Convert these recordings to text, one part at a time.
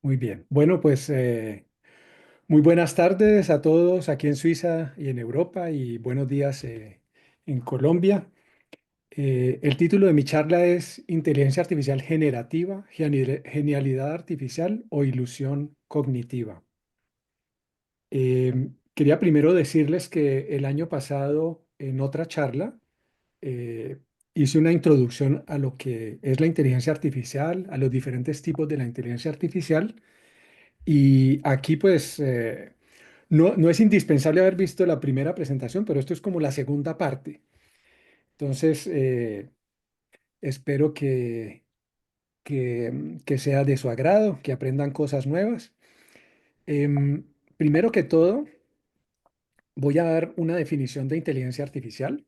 Muy bien. Bueno, pues muy buenas tardes a todos aquí en Suiza y en Europa y buenos días en Colombia. El título de mi charla es Inteligencia Artificial Generativa, Genialidad Artificial o Ilusión Cognitiva. Quería primero decirles que el año pasado en otra charla eh, hice una introducción a lo que es la inteligencia artificial, a los diferentes tipos de la inteligencia artificial. Y aquí pues no es indispensable haber visto la primera presentación, pero esto es como la segunda parte. Entonces, espero que sea de su agrado, que aprendan cosas nuevas. Em, Primero que todo, voy a dar una definición de inteligencia artificial.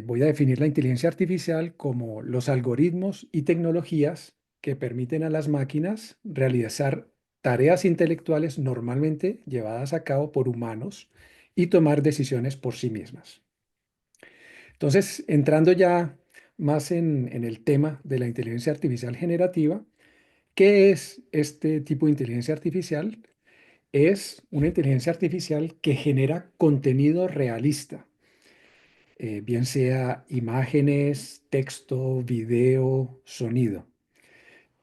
Voy a definir la inteligencia artificial como los algoritmos y tecnologías que permiten a las máquinas realizar tareas intelectuales normalmente llevadas a cabo por humanos y tomar decisiones por sí mismas. Entonces, entrando ya más en el tema de la inteligencia artificial generativa, ¿qué es este tipo de inteligencia artificial? Es una inteligencia artificial que genera contenido realista, bien sea imágenes, texto, video, sonido,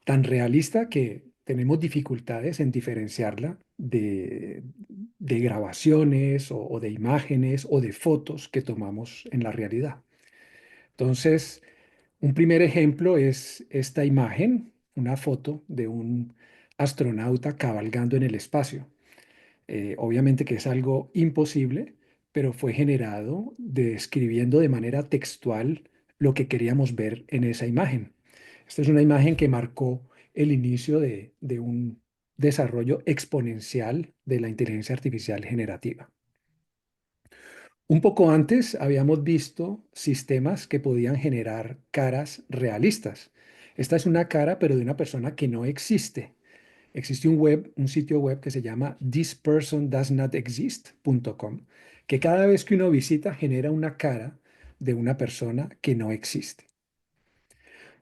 tan realista que tenemos dificultades en diferenciarla de grabaciones o de imágenes o de fotos que tomamos en la realidad. Entonces, un primer ejemplo es esta imagen, una foto de un astronauta cabalgando en el espacio. Obviamente que es algo imposible, pero fue generado describiendo de manera textual lo que queríamos ver en esa imagen. Esta es una imagen que marcó el inicio de un desarrollo exponencial de la inteligencia artificial generativa. Un poco antes habíamos visto sistemas que podían generar caras realistas. Esta es una cara, pero de una persona que no existe. Existe un sitio web que se llama thispersondoesnotexist.com, que cada vez que uno visita genera una cara de una persona que no existe.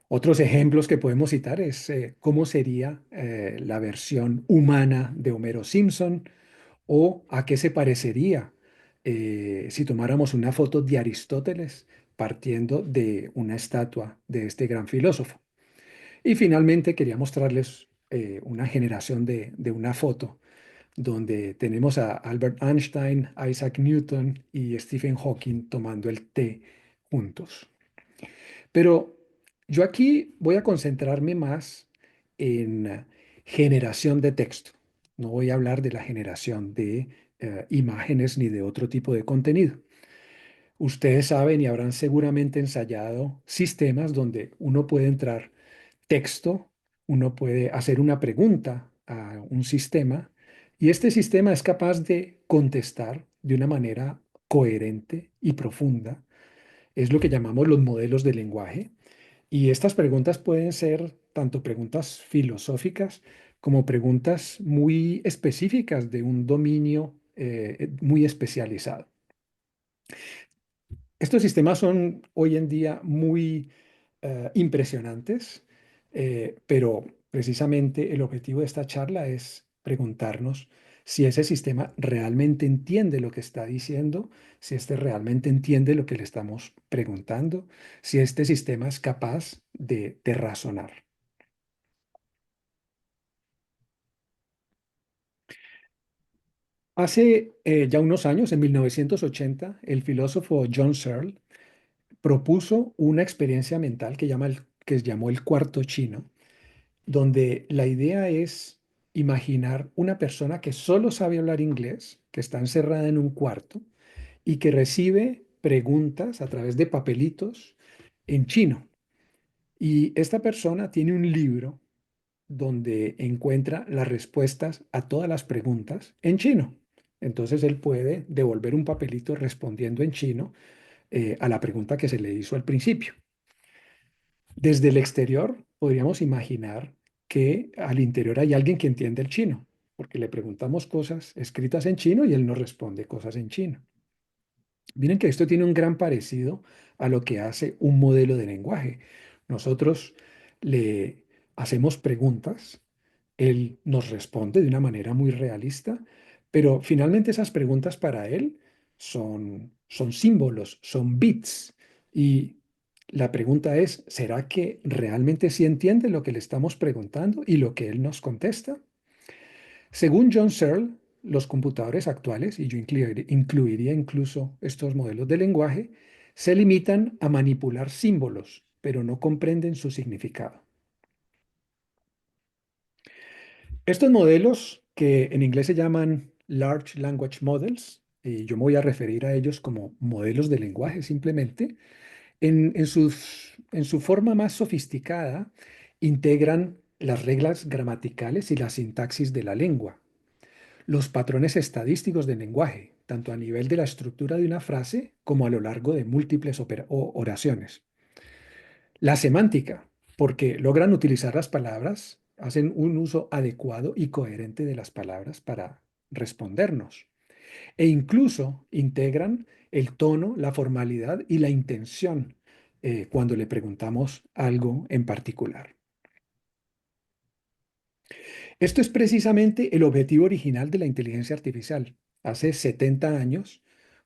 Otros ejemplos que podemos citar es cómo sería la versión humana de Homero Simpson o a qué se parecería si tomáramos una foto de Aristóteles partiendo de una estatua de este gran filósofo. Y finalmente quería mostrarles una generación de una foto donde tenemos a Albert Einstein, Isaac Newton y Stephen Hawking tomando el té juntos. Pero yo aquí voy a concentrarme más en generación de texto. No voy a hablar de la generación de imágenes ni de otro tipo de contenido. Ustedes saben y habrán seguramente ensayado sistemas donde uno puede entrar texto, uno puede hacer una pregunta a un sistema y este sistema es capaz de contestar de una manera coherente y profunda. Es lo que llamamos los modelos de lenguaje. Y estas preguntas pueden ser tanto preguntas filosóficas como preguntas muy específicas de un dominio muy especializado. Estos sistemas son hoy en día muy impresionantes, pero precisamente el objetivo de esta charla es preguntarnos si ese sistema realmente entiende lo que está diciendo, si este realmente entiende lo que le estamos preguntando, si este sistema es capaz de razonar. Hace ya unos años, en 1980, el filósofo John Searle propuso una experiencia mental que llamó el cuarto chino, donde la idea es imaginar una persona que solo sabe hablar inglés, que está encerrada en un cuarto y que recibe preguntas a través de papelitos en chino. Y esta persona tiene un libro donde encuentra las respuestas a todas las preguntas en chino. Entonces él puede devolver un papelito respondiendo en chino a la pregunta que se le hizo al principio. Desde el exterior podríamos imaginar que al interior hay alguien que entiende el chino, porque le preguntamos cosas escritas en chino y él nos responde cosas en chino. Miren que esto tiene un gran parecido a lo que hace un modelo de lenguaje. Nosotros le hacemos preguntas Él nos responde de una manera muy realista, pero finalmente esas preguntas para él son símbolos, son bits. Y la pregunta es, ¿será que realmente sí entiende lo que le estamos preguntando y lo que él nos contesta? Según John Searle, los computadores actuales, y yo incluiría incluso estos modelos de lenguaje, se limitan a manipular símbolos, pero no comprenden su significado. Estos modelos, que en inglés se llaman Large Language Models, y yo me voy a referir a ellos como modelos de lenguaje simplemente, en su forma más sofisticada, integran las reglas gramaticales y la sintaxis de la lengua, los patrones estadísticos del lenguaje, tanto a nivel de la estructura de una frase como a lo largo de múltiples oraciones. La semántica, porque logran utilizar las palabras, hacen un uso adecuado y coherente de las palabras para respondernos. E incluso integran el tono, la formalidad y la intención cuando le preguntamos algo en particular. Esto es precisamente el objetivo original de la inteligencia artificial. Hace 70 años,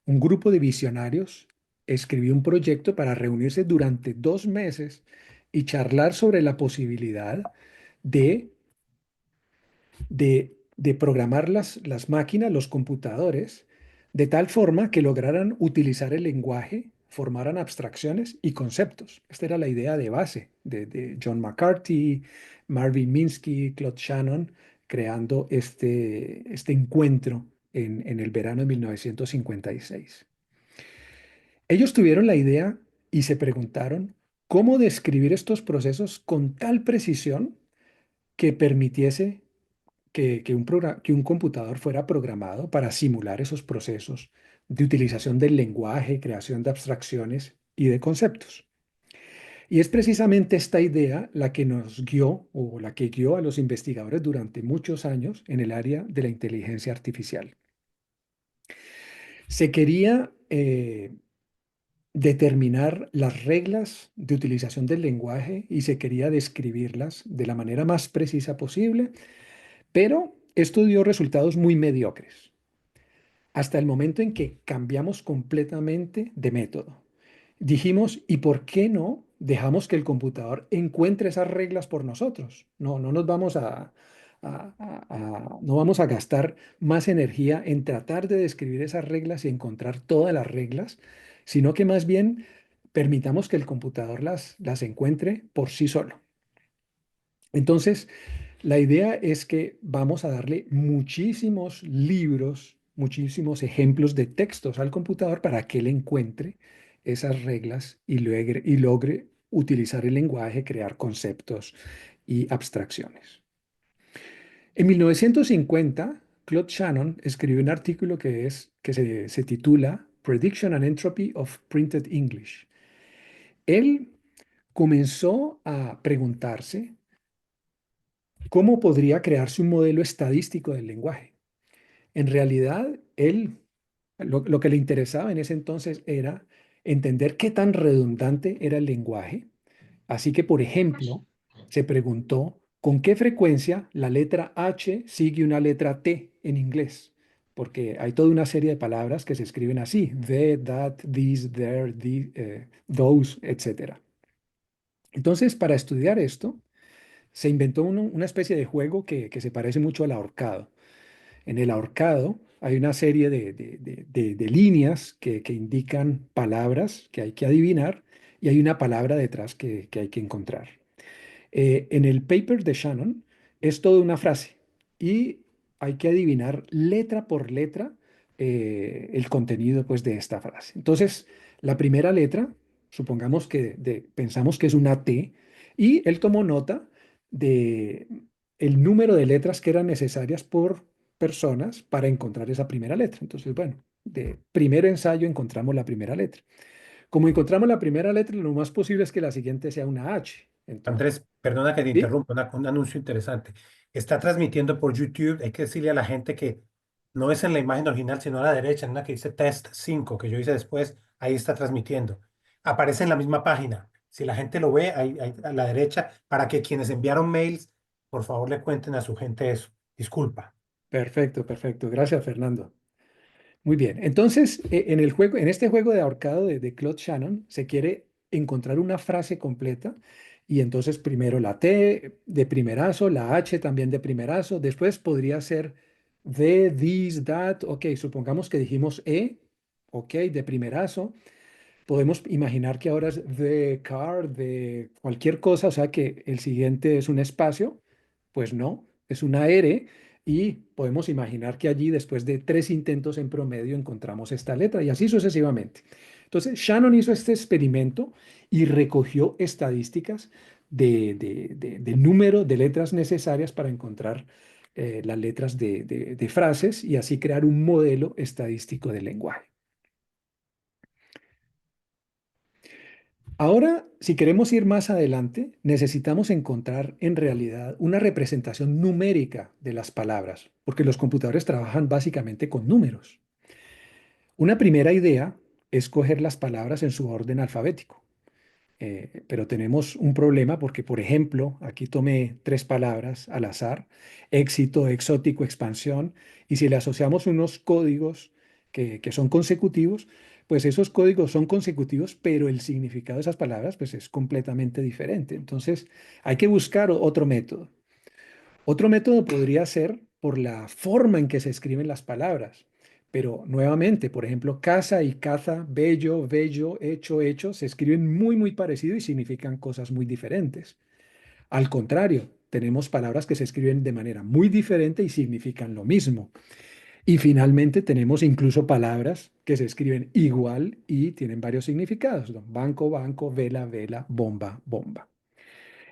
un grupo de visionarios escribió un proyecto para reunirse durante 2 meses y charlar sobre la posibilidad de, de programar las máquinas, los computadores, de tal forma que lograran utilizar el lenguaje, formaran abstracciones y conceptos. Esta era la idea de base de John McCarthy, Marvin Minsky, Claude Shannon, creando este encuentro en el verano de 1956. Ellos tuvieron la idea y se preguntaron cómo describir estos procesos con tal precisión que permitiese que un computador fuera programado para simular esos procesos de utilización del lenguaje, creación de abstracciones y de conceptos. Y es precisamente esta idea la que nos guió o la que guió a los investigadores durante muchos años en el área de la inteligencia artificial. Se quería determinar las reglas de utilización del lenguaje y se quería describirlas de la manera más precisa posible, pero esto dio resultados muy mediocres, hasta el momento en que cambiamos completamente de método. Dijimos, ¿y por qué no dejamos que el computador encuentre esas reglas por nosotros? No nos vamos no vamos a gastar más energía en tratar de describir esas reglas y encontrar todas las reglas, sino que más bien permitamos que el computador las encuentre por sí solo. Entonces, la idea es que vamos a darle muchísimos libros, muchísimos ejemplos de textos al computador para que él encuentre esas reglas y logre utilizar el lenguaje, crear conceptos y abstracciones. En 1950, Claude Shannon escribió un artículo que se titula Prediction and Entropy of Printed English. Él comenzó a preguntarse cómo podría crearse un modelo estadístico del lenguaje. En realidad, lo que le interesaba en ese entonces era entender qué tan redundante era el lenguaje. Así que, por ejemplo, se preguntó con qué frecuencia la letra H sigue una letra T en inglés, porque hay toda una serie de palabras que se escriben así, the, that, this, there, those, etc. Entonces, para estudiar esto, se inventó una especie de juego que se parece mucho al ahorcado. En el ahorcado hay una serie de líneas que indican palabras que hay que adivinar y hay una palabra detrás que hay que encontrar. En el paper de Shannon es toda una frase y hay que adivinar letra por letra el contenido pues, de esta frase. Entonces, la primera letra, supongamos que pensamos que es una T y él tomó nota de el número de letras que eran necesarias por personas para encontrar esa primera letra. Entonces, bueno, de primer ensayo encontramos la primera letra. Como encontramos la primera letra, lo más posible es que la siguiente sea una H. Entonces, Andrés, perdona que te ¿sí? interrumpa, un anuncio interesante. Está transmitiendo por YouTube, hay que decirle a la gente que no es en la imagen original, sino a la derecha, en una que dice Test 5 que yo hice después, ahí está transmitiendo. Aparece en la misma página. Si la gente lo ve, ahí a la derecha, para que quienes enviaron mails por favor le cuenten a su gente eso. Disculpa. Perfecto, perfecto. Gracias, Fernando. Muy bien. Entonces, en el juego, en este juego de ahorcado de Claude Shannon, se quiere encontrar una frase completa. Y entonces primero la T de primerazo, la H también de primerazo. Después podría ser the, this, that. Ok, supongamos que dijimos E, ok, de primerazo. Podemos imaginar que ahora es the car, de cualquier cosa, o sea que el siguiente es un espacio. Pues no, es una R y podemos imaginar que allí después de 3 intentos en promedio encontramos esta letra y así sucesivamente. Entonces, Shannon hizo este experimento y recogió estadísticas del número de letras necesarias para encontrar las letras de frases y así crear un modelo estadístico del lenguaje. Ahora, si queremos ir más adelante, necesitamos encontrar en realidad una representación numérica de las palabras, porque los computadores trabajan básicamente con números. Una primera idea es coger las palabras en su orden alfabético. Pero tenemos un problema porque, por ejemplo, aquí tomé 3 palabras al azar: éxito, exótico, expansión, y si le asociamos unos códigos que son consecutivos, pues esos códigos son consecutivos, pero el significado de esas palabras pues es completamente diferente. Entonces, hay que buscar otro método. Otro método podría ser por la forma en que se escriben las palabras. Pero nuevamente, por ejemplo, casa y caza, bello, bello, hecho, hecho, se escriben muy, muy parecido y significan cosas muy diferentes. Al contrario, tenemos palabras que se escriben de manera muy diferente y significan lo mismo. Y finalmente tenemos incluso palabras que se escriben igual y tienen varios significados, ¿no? Banco, banco, vela, vela, bomba, bomba.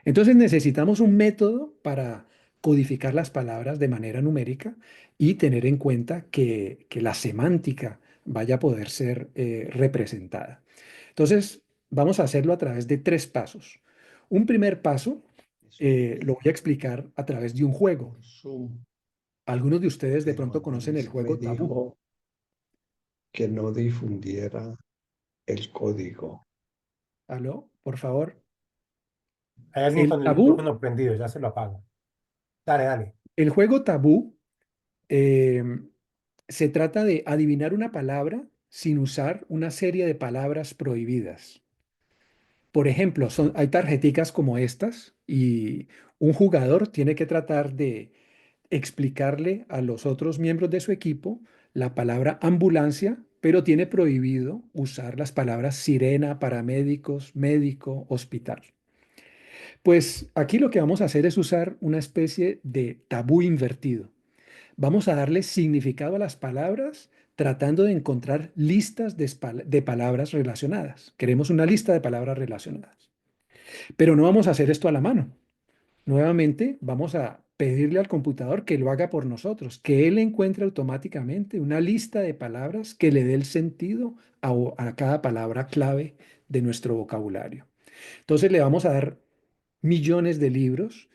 Entonces necesitamos un método para codificar las palabras de manera numérica y tener en cuenta que la semántica vaya a poder ser representada. Entonces vamos a hacerlo a través de 3 pasos. Un primer paso Eso lo voy a explicar a través de un juego. por Zoom, Algunos de ustedes de pero pronto conocen el Andrés me juego Tabú. dijo que no difundiera el código. ¿Aló? Por favor. Hay alguien El con el Tabú, micrófono prendido, ya se lo apago. Dale, dale. el juego Tabú eh, se trata de adivinar una palabra sin usar una serie de palabras prohibidas. Por ejemplo, hay tarjeticas como estas y un jugador tiene que tratar de explicarle a los otros miembros de su equipo la palabra ambulancia, pero tiene prohibido usar las palabras sirena, paramédicos, médico, hospital. Pues aquí lo que vamos a hacer es usar una especie de tabú invertido. Vamos a darle significado a las palabras tratando de encontrar listas de palabras relacionadas. Queremos una lista de palabras relacionadas. Pero no vamos a hacer esto a la mano. Nuevamente, vamos a pedirle al computador que lo haga por nosotros, que él encuentre automáticamente una lista de palabras que le dé el sentido a cada palabra clave de nuestro vocabulario. Entonces le vamos a dar millones de libros,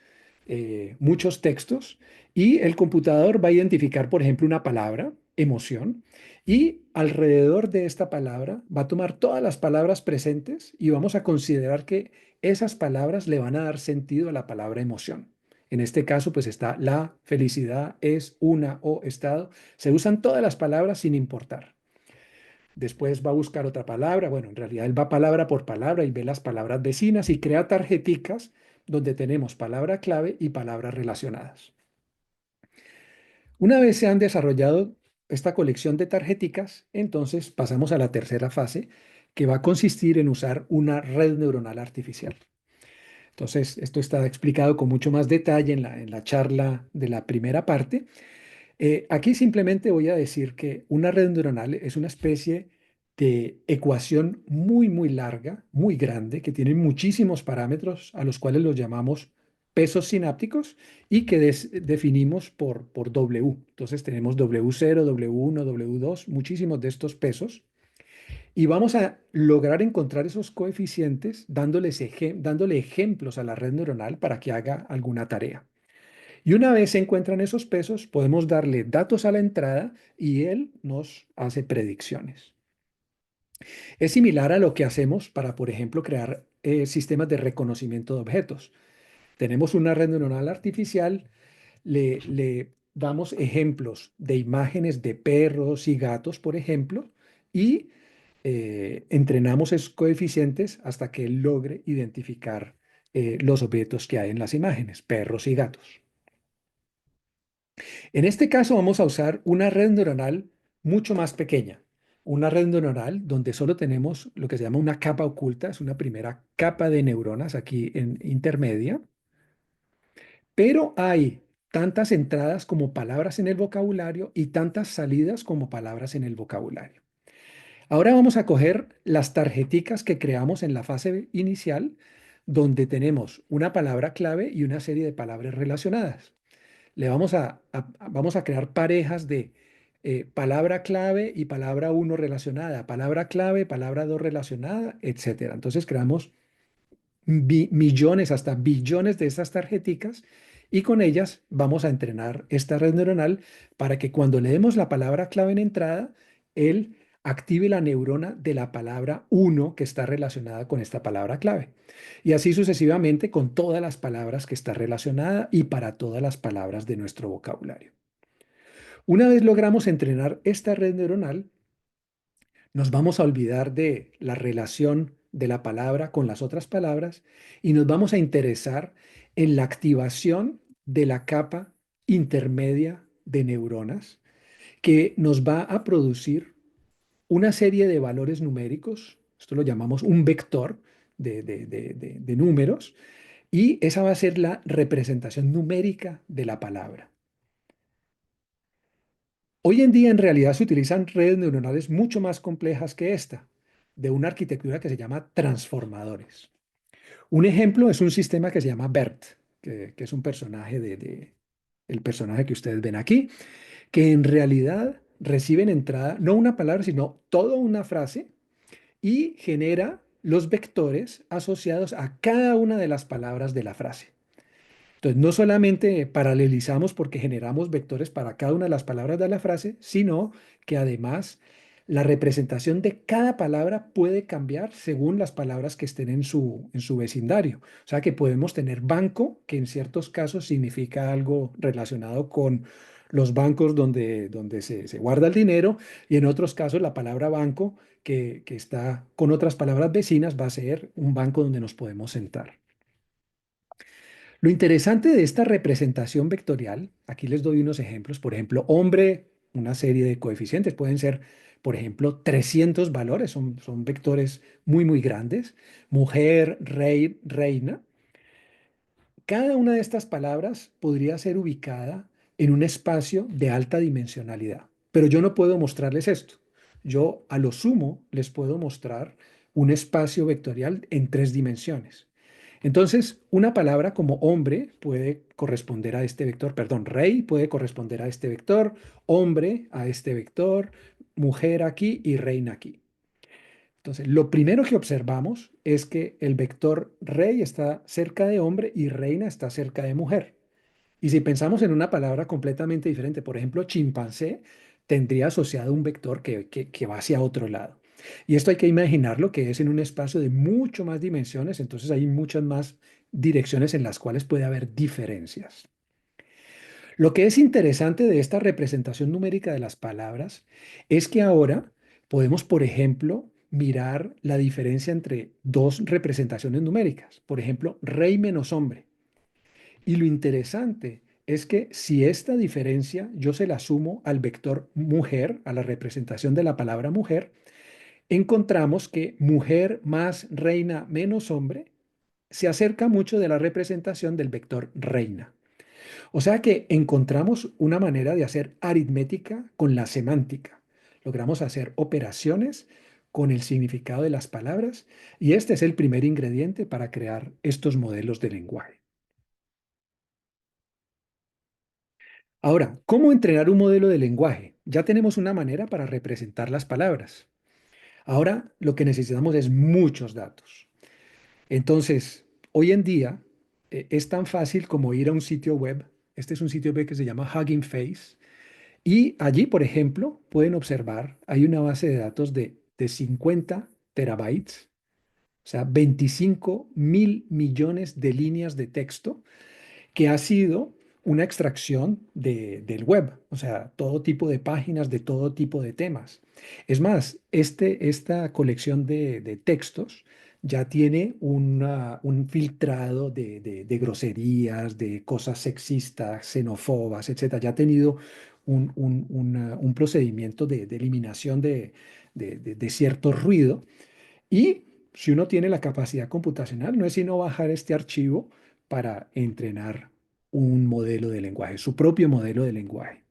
muchos textos, y el computador va a identificar, por ejemplo, una palabra, emoción, y alrededor de esta palabra va a tomar todas las palabras presentes y vamos a considerar que esas palabras le van a dar sentido a la palabra emoción. En este caso, pues está la, felicidad, es, una o estado. Se usan todas las palabras sin importar. Después va a buscar otra palabra. Bueno, en realidad él va palabra por palabra y ve las palabras vecinas y crea tarjeticas donde tenemos palabra clave y palabras relacionadas. Una vez se han desarrollado esta colección de tarjeticas, entonces pasamos a la tercera fase, que va a consistir en usar una red neuronal artificial. Entonces, esto está explicado con mucho más detalle en la charla de la primera parte. Aquí simplemente voy a decir que una red neuronal es una especie de ecuación muy, muy larga, muy grande, que tiene muchísimos parámetros a los cuales los llamamos pesos sinápticos y que definimos por W. Entonces tenemos W0, W1, W2, muchísimos de estos pesos. Y vamos a lograr encontrar esos coeficientes dándole ejemplos a la red neuronal para que haga alguna tarea. Y una vez se encuentran esos pesos, podemos darle datos a la entrada y él nos hace predicciones. Es similar a lo que hacemos para, por ejemplo, crear sistemas de reconocimiento de objetos. Tenemos una red neuronal artificial, le damos ejemplos de imágenes de perros y gatos, por ejemplo, y entrenamos esos coeficientes hasta que él logre identificar los objetos que hay en las imágenes, perros y gatos. En este caso vamos a usar una red neuronal mucho más pequeña, una red neuronal donde solo tenemos lo que se llama una capa oculta, es una primera capa de neuronas aquí en intermedia, pero hay tantas entradas como palabras en el vocabulario y tantas salidas como palabras en el vocabulario. Ahora vamos a coger las tarjeticas que creamos en la fase inicial, donde tenemos una palabra clave y una serie de palabras relacionadas. Le vamos a crear parejas de palabra clave y palabra uno relacionada, palabra clave, palabra 2 relacionada, etcétera. Entonces creamos millones, hasta billones de estas tarjeticas y con ellas vamos a entrenar esta red neuronal para que cuando le demos la palabra clave en entrada, él active la neurona de la palabra uno que está relacionada con esta palabra clave. Y así sucesivamente con todas las palabras que está relacionada y para todas las palabras de nuestro vocabulario. Una vez logramos entrenar esta red neuronal, nos vamos a olvidar de la relación de la palabra con las otras palabras y nos vamos a interesar en la activación de la capa intermedia de neuronas que nos va a producir una serie de valores numéricos, esto lo llamamos un vector de números, y esa va a ser la representación numérica de la palabra. Hoy en día en realidad se utilizan redes neuronales mucho más complejas que esta, de una arquitectura que se llama transformadores. Un ejemplo es un sistema que se llama BERT, que es un personaje el personaje que ustedes ven aquí, que en realidad recibe en entrada no una palabra, sino toda una frase y genera los vectores asociados a cada una de las palabras de la frase. Entonces, no solamente paralelizamos porque generamos vectores para cada una de las palabras de la frase, sino que además la representación de cada palabra puede cambiar según las palabras que estén en su vecindario. O sea que podemos tener banco, que en ciertos casos significa algo relacionado con los bancos donde se guarda el dinero, y en otros casos la palabra banco, que está con otras palabras vecinas, va a ser un banco donde nos podemos sentar. Lo interesante de esta representación vectorial, aquí les doy unos ejemplos, por ejemplo, hombre, una serie de coeficientes, pueden ser, por ejemplo, 300 valores, son vectores muy, muy grandes, mujer, rey, reina. Cada una de estas palabras podría ser ubicada en un espacio de alta dimensionalidad, pero yo no puedo mostrarles esto. Yo a lo sumo les puedo mostrar un espacio vectorial en 3 dimensiones. Entonces, una palabra como hombre puede corresponder a este vector, perdón, rey puede corresponder a este vector, hombre a este vector, mujer aquí y reina aquí. Entonces, lo primero que observamos es que el vector rey está cerca de hombre y reina está cerca de mujer. Y si pensamos en una palabra completamente diferente, por ejemplo, chimpancé, tendría asociado un vector que va hacia otro lado. Y esto hay que imaginarlo que es en un espacio de mucho más dimensiones, entonces hay muchas más direcciones en las cuales puede haber diferencias. Lo que es interesante de esta representación numérica de las palabras es que ahora podemos, por ejemplo, mirar la diferencia entre dos representaciones numéricas. Por ejemplo, rey menos hombre. Y lo interesante es que si esta diferencia yo se la sumo al vector mujer, a la representación de la palabra mujer, encontramos que mujer más reina menos hombre se acerca mucho de la representación del vector reina. O sea que encontramos una manera de hacer aritmética con la semántica. Logramos hacer operaciones con el significado de las palabras y este es el primer ingrediente para crear estos modelos de lenguaje. Ahora, ¿cómo entrenar un modelo de lenguaje? Ya tenemos una manera para representar las palabras. Ahora lo que necesitamos es muchos datos. Entonces, hoy en día es tan fácil como ir a un sitio web. Este es un sitio web que se llama Hugging Face. Y allí, por ejemplo, pueden observar, hay una base de datos de 50 terabytes o sea, 25.000 millones de líneas de texto que ha sido una extracción del web, o sea, todo tipo de páginas de todo tipo de temas. Es más, esta colección de textos ya tiene un filtrado de groserías, de cosas sexistas, xenófobas, etcétera. Ya ha tenido un procedimiento de eliminación de cierto ruido y si uno tiene la capacidad computacional, no es sino bajar este archivo para entrenar un modelo de lenguaje, su propio modelo de lenguaje.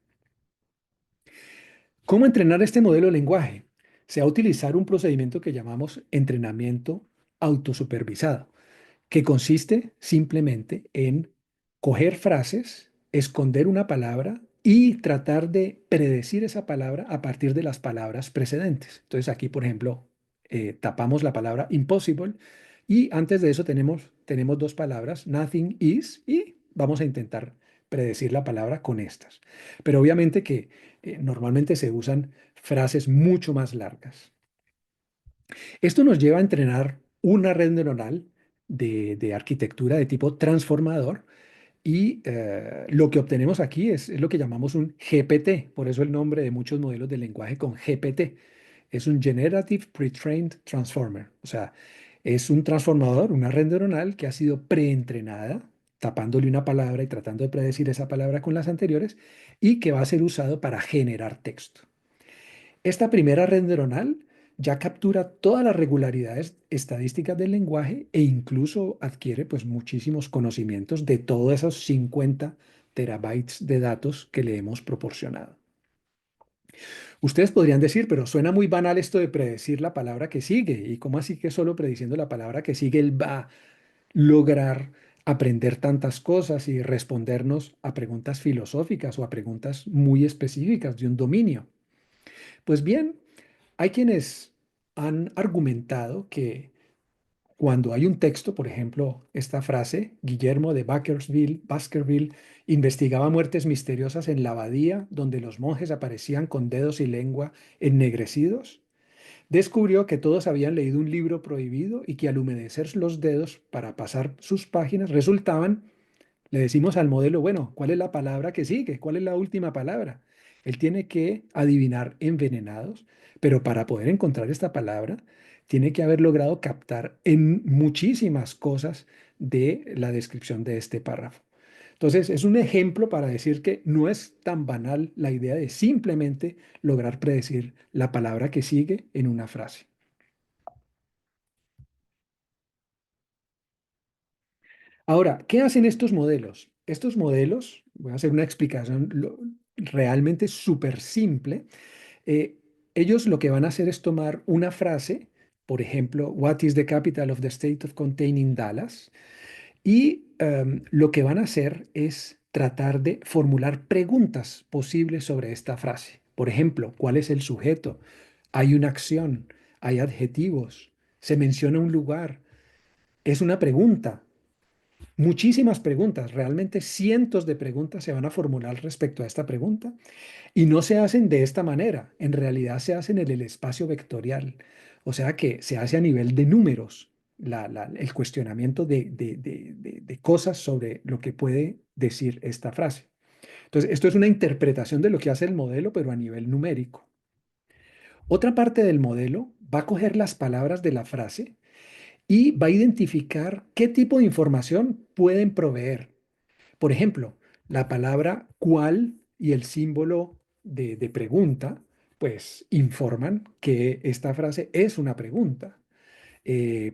¿Cómo entrenar este modelo de lenguaje? Se va a utilizar un procedimiento que llamamos entrenamiento autosupervisado, que consiste simplemente en coger frases, esconder una palabra y tratar de predecir esa palabra a partir de las palabras precedentes. Entonces aquí, por ejemplo, tapamos la palabra impossible y antes de eso tenemos dos palabras, nothing is, y vamos a intentar predecir la palabra con estas. Pero obviamente que normalmente se usan frases mucho más largas. Esto nos lleva a entrenar una red neuronal de arquitectura de tipo transformador y lo que obtenemos aquí es lo que llamamos un GPT, por eso el nombre de muchos modelos de lenguaje con GPT. Es un Generative Pre-trained Transformer, o sea, es un transformador, una red neuronal que ha sido preentrenada, tapándole una palabra y tratando de predecir esa palabra con las anteriores, y que va a ser usado para generar texto. Esta primera red neuronal ya captura todas las regularidades estadísticas del lenguaje e incluso adquiere pues muchísimos conocimientos de todos esos 50 terabytes de datos que le hemos proporcionado. Ustedes podrían decir, pero suena muy banal esto de predecir la palabra que sigue. ¿Y cómo así que solo prediciendo la palabra que sigue él va a lograr aprender tantas cosas y respondernos a preguntas filosóficas o a preguntas muy específicas de un dominio? Pues bien, hay quienes han argumentado que cuando hay un texto, por ejemplo, esta frase, Guillermo de Baskerville investigaba muertes misteriosas en la abadía donde los monjes aparecían con dedos y lengua ennegrecidos, descubrió que todos habían leído un libro prohibido y que al humedecer los dedos para pasar sus páginas resultaban. Le decimos al modelo, bueno, ¿cuál es la palabra que sigue? ¿Cuál es la última palabra? Él tiene que adivinar envenenados, pero para poder encontrar esta palabra, tiene que haber logrado captar en muchísimas cosas de la descripción de este párrafo. Entonces, es un ejemplo para decir que no es tan banal la idea de simplemente lograr predecir la palabra que sigue en una frase. Ahora, ¿qué hacen estos modelos? Estos modelos, voy a hacer una explicación realmente súper simple. eh, Ellos lo que van a hacer es tomar una frase, por ejemplo, What is the capital of the state of containing Dallas? Y lo que van a hacer es tratar de formular preguntas posibles sobre esta frase. Por ejemplo, ¿cuál es el sujeto? ¿Hay una acción? ¿Hay adjetivos? ¿Se menciona un lugar? Es una pregunta. Muchísimas preguntas, realmente cientos de preguntas se van a formular respecto a esta pregunta y no se hacen de esta manera, en realidad se hacen en el espacio vectorial, o sea que se hace a nivel de números el cuestionamiento de cosas sobre lo que puede decir esta frase. Entonces, esto es una interpretación de lo que hace el modelo, pero a nivel numérico. Otra parte del modelo va a coger las palabras de la frase y va a identificar qué tipo de información pueden proveer. Por ejemplo, la palabra cuál y el símbolo de pregunta, pues informan que esta frase es una pregunta.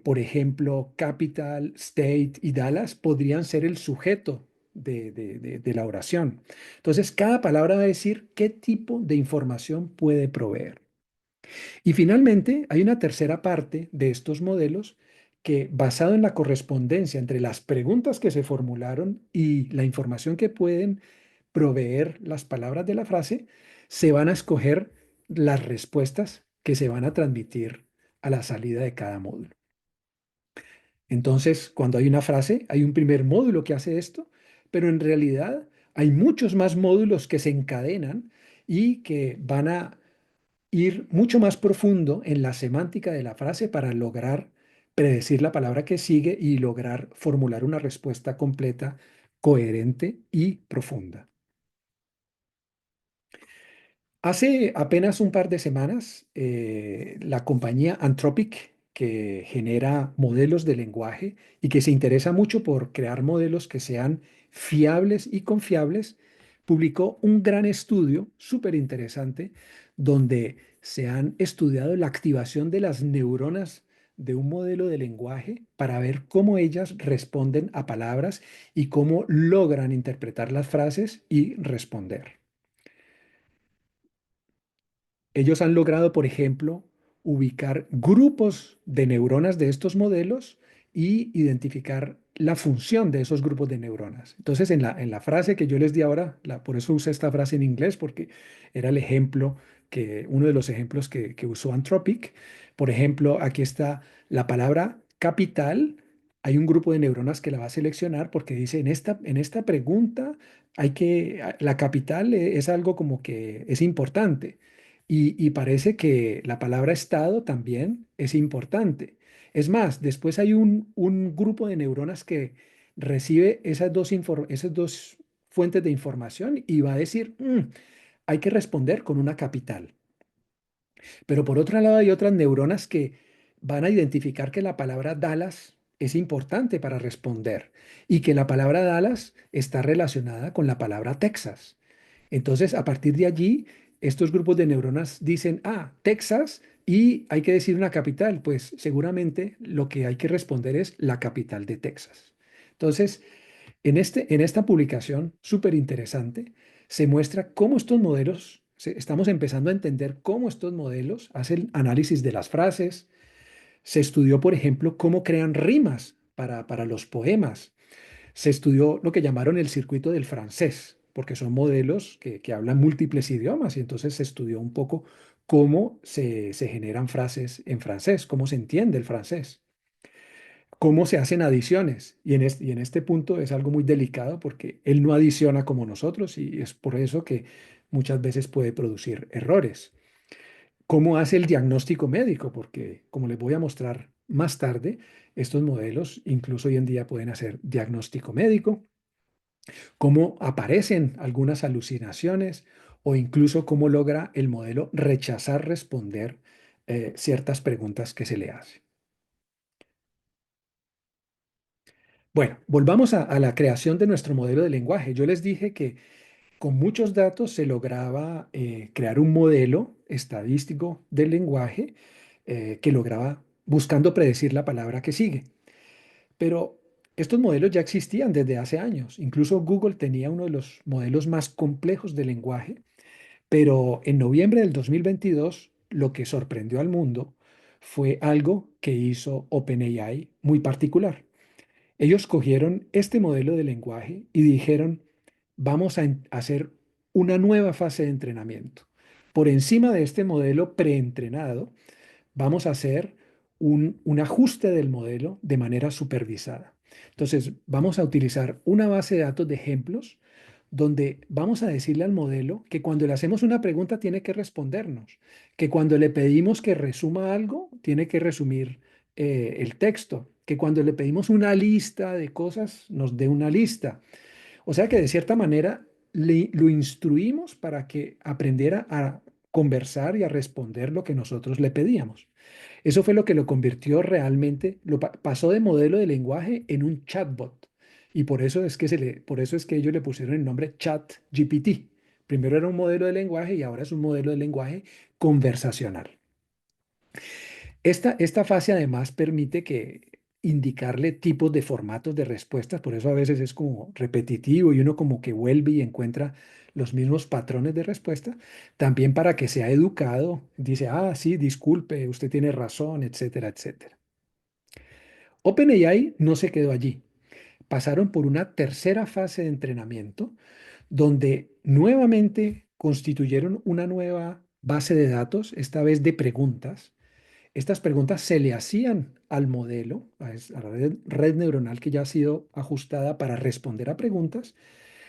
Por ejemplo, capital, state y Dallas podrían ser el sujeto de la oración. Entonces, cada palabra va a decir qué tipo de información puede proveer. Y finalmente, hay una tercera parte de estos modelos que, basado en la correspondencia entre las preguntas que se formularon y la información que pueden proveer las palabras de la frase, se van a escoger las respuestas que se van a transmitir a la salida de cada módulo. Entonces, cuando hay una frase, hay un primer módulo que hace esto, pero en realidad hay muchos más módulos que se encadenan y que van a ir mucho más profundo en la semántica de la frase para lograr predecir la palabra que sigue y lograr formular una respuesta completa, coherente y profunda. Hace apenas un par de semanas, la compañía Anthropic, que genera modelos de lenguaje y que se interesa mucho por crear modelos que sean fiables y confiables, publicó un gran estudio súper interesante donde se han estudiado la activación de las neuronas de un modelo de lenguaje para ver cómo ellas responden a palabras y cómo logran interpretar las frases y responder. Ellos han logrado, por ejemplo, ubicar grupos de neuronas de estos modelos y identificar la función de esos grupos de neuronas. Entonces, en la frase que yo les di ahora, por eso usé esta frase en inglés, porque era el ejemplo uno de los ejemplos que usó Anthropic. Por ejemplo, aquí está la palabra capital. Hay un grupo de neuronas que la va a seleccionar porque dice, en esta pregunta la capital es algo como que es importante. Y parece que la palabra estado también es importante. Es más, después hay un grupo de neuronas que recibe esas dos fuentes de información y va a decir, hay que responder con una capital. Pero por otro lado hay otras neuronas que van a identificar que la palabra Dallas es importante para responder y que la palabra Dallas está relacionada con la palabra Texas. Entonces, a partir de allí, estos grupos de neuronas dicen, Texas, y hay que decir una capital. Pues seguramente lo que hay que responder es la capital de Texas. Entonces, en esta publicación súper interesante, se muestra cómo estos modelos, estamos empezando a entender cómo estos modelos hacen análisis de las frases. Se estudió, por ejemplo, cómo crean rimas para los poemas. Se estudió lo que llamaron el circuito del francés, porque son modelos que hablan múltiples idiomas y entonces se estudió un poco cómo se generan frases en francés, cómo se entiende el francés, cómo se hacen adiciones. Y en este punto es algo muy delicado porque él no adiciona como nosotros y es por eso que muchas veces puede producir errores. ¿Cómo hace el diagnóstico médico? Porque, como les voy a mostrar más tarde, estos modelos incluso hoy en día pueden hacer diagnóstico médico, cómo aparecen algunas alucinaciones o incluso cómo logra el modelo rechazar responder ciertas preguntas que se le hacen. Bueno, volvamos a la creación de nuestro modelo de lenguaje. Yo les dije que con muchos datos se lograba crear un modelo estadístico del lenguaje que lograba buscando predecir la palabra que sigue. Pero estos modelos ya existían desde hace años. Incluso Google tenía uno de los modelos más complejos de lenguaje, pero en noviembre del 2022 lo que sorprendió al mundo fue algo que hizo OpenAI muy particular. Ellos cogieron este modelo de lenguaje y dijeron, vamos a hacer una nueva fase de entrenamiento. Por encima de este modelo preentrenado, vamos a hacer un ajuste del modelo de manera supervisada. Entonces, vamos a utilizar una base de datos de ejemplos donde vamos a decirle al modelo que cuando le hacemos una pregunta tiene que respondernos, que cuando le pedimos que resuma algo, tiene que resumir el texto, que cuando le pedimos una lista de cosas, nos dé una lista. O sea que de cierta manera lo instruimos para que aprendiera a conversar y a responder lo que nosotros le pedíamos. Eso fue lo que lo convirtió realmente, pasó de modelo de lenguaje en un chatbot. Y por eso es que ellos le pusieron el nombre ChatGPT. Primero era un modelo de lenguaje y ahora es un modelo de lenguaje conversacional. Esta fase además permite que indicarle tipos de formatos de respuestas, por eso a veces es como repetitivo y uno como que vuelve y encuentra los mismos patrones de respuesta, también para que sea educado, dice, sí, disculpe, usted tiene razón, etcétera, etcétera. OpenAI no se quedó allí. Pasaron por una tercera fase de entrenamiento donde nuevamente constituyeron una nueva base de datos, esta vez de preguntas. Estas preguntas se le hacían al modelo, a la red neuronal que ya ha sido ajustada para responder a preguntas.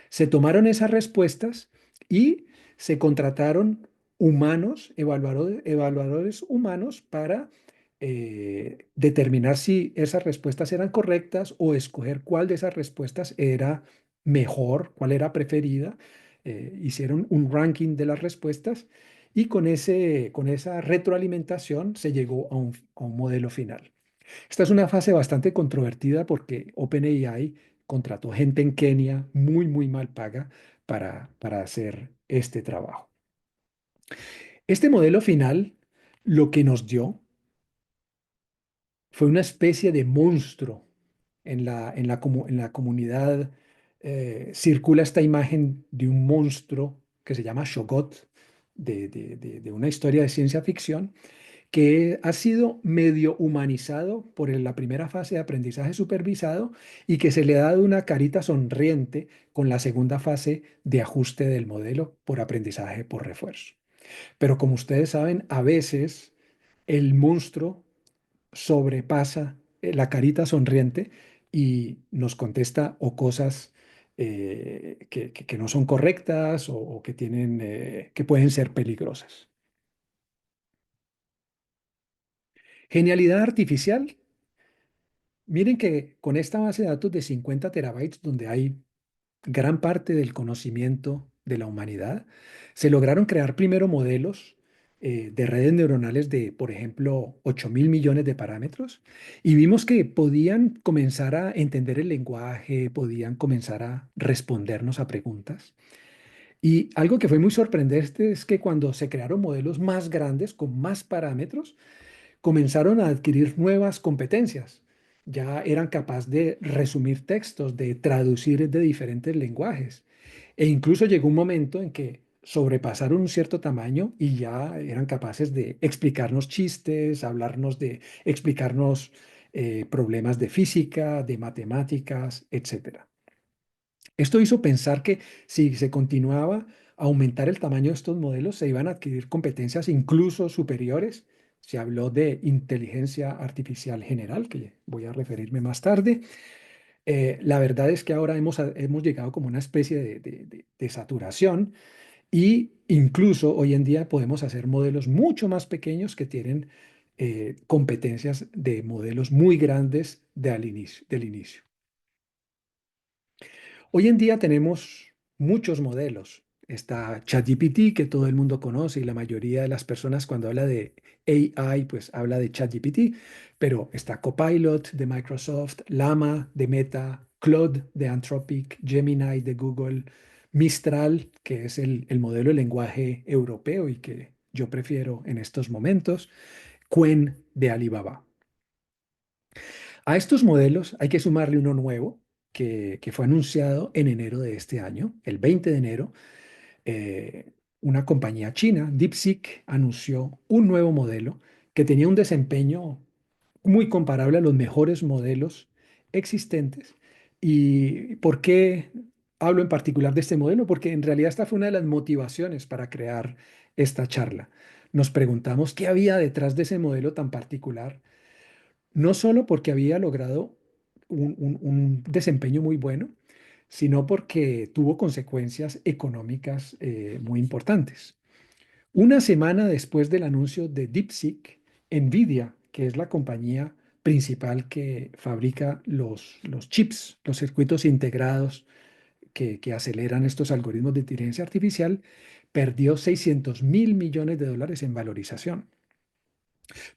Se tomaron esas respuestas y se contrataron humanos, evaluadores humanos para determinar si esas respuestas eran correctas o escoger cuál de esas respuestas era mejor, cuál era preferida. Hicieron un ranking de las respuestas y con esa retroalimentación se llegó a un modelo final. Esta es una fase bastante controvertida porque OpenAI contrató gente en Kenia muy mal paga para hacer este trabajo. Este modelo final lo que nos dio fue una especie de monstruo en la comunidad. Circula esta imagen de un monstruo que se llama Shogot, de una historia de ciencia ficción, que ha sido medio humanizado por la primera fase de aprendizaje supervisado y que se le ha dado una carita sonriente con la segunda fase de ajuste del modelo por aprendizaje por refuerzo. Pero como ustedes saben, a veces el monstruo sobrepasa la carita sonriente y nos contesta o cosas que no son correctas o que tienen, que pueden ser peligrosas. Genialidad artificial. Miren que con esta base de datos de 50 terabytes, donde hay gran parte del conocimiento de la humanidad, se lograron crear primero modelos de redes neuronales de, por ejemplo, 8.000 millones de parámetros y vimos que podían comenzar a entender el lenguaje, podían comenzar a respondernos a preguntas. Y algo que fue muy sorprendente es que cuando se crearon modelos más grandes, con más parámetros, comenzaron a adquirir nuevas competencias. Ya eran capaces de resumir textos, de traducir de diferentes lenguajes. E incluso llegó un momento en que sobrepasaron un cierto tamaño y ya eran capaces de explicarnos chistes, explicarnos problemas de física, de matemáticas, etcétera. Esto hizo pensar que si se continuaba a aumentar el tamaño de estos modelos, se iban a adquirir competencias incluso superiores. Se habló de inteligencia artificial general, que voy a referirme más tarde. La verdad es que ahora hemos llegado como una especie de saturación y incluso hoy en día podemos hacer modelos mucho más pequeños que tienen competencias de modelos muy grandes del inicio. Hoy en día tenemos muchos modelos. Está ChatGPT, que todo el mundo conoce y la mayoría de las personas cuando habla de AI, pues habla de ChatGPT, pero está Copilot de Microsoft, Llama de Meta, Claude de Anthropic, Gemini de Google, Mistral, que es el modelo de lenguaje europeo y que yo prefiero en estos momentos, Qwen de Alibaba. A estos modelos hay que sumarle uno nuevo que fue anunciado en enero de este año, el 20 de enero. Una compañía china, DeepSeek, anunció un nuevo modelo que tenía un desempeño muy comparable a los mejores modelos existentes. ¿Y por qué hablo en particular de este modelo? Porque en realidad esta fue una de las motivaciones para crear esta charla. Nos preguntamos qué había detrás de ese modelo tan particular, no solo porque había logrado un desempeño muy bueno, sino porque tuvo consecuencias económicas muy importantes. Una semana después del anuncio de DeepSeek, Nvidia, que es la compañía principal que fabrica los chips, los circuitos integrados que aceleran estos algoritmos de inteligencia artificial, perdió 600.000 millones de dólares en valorización.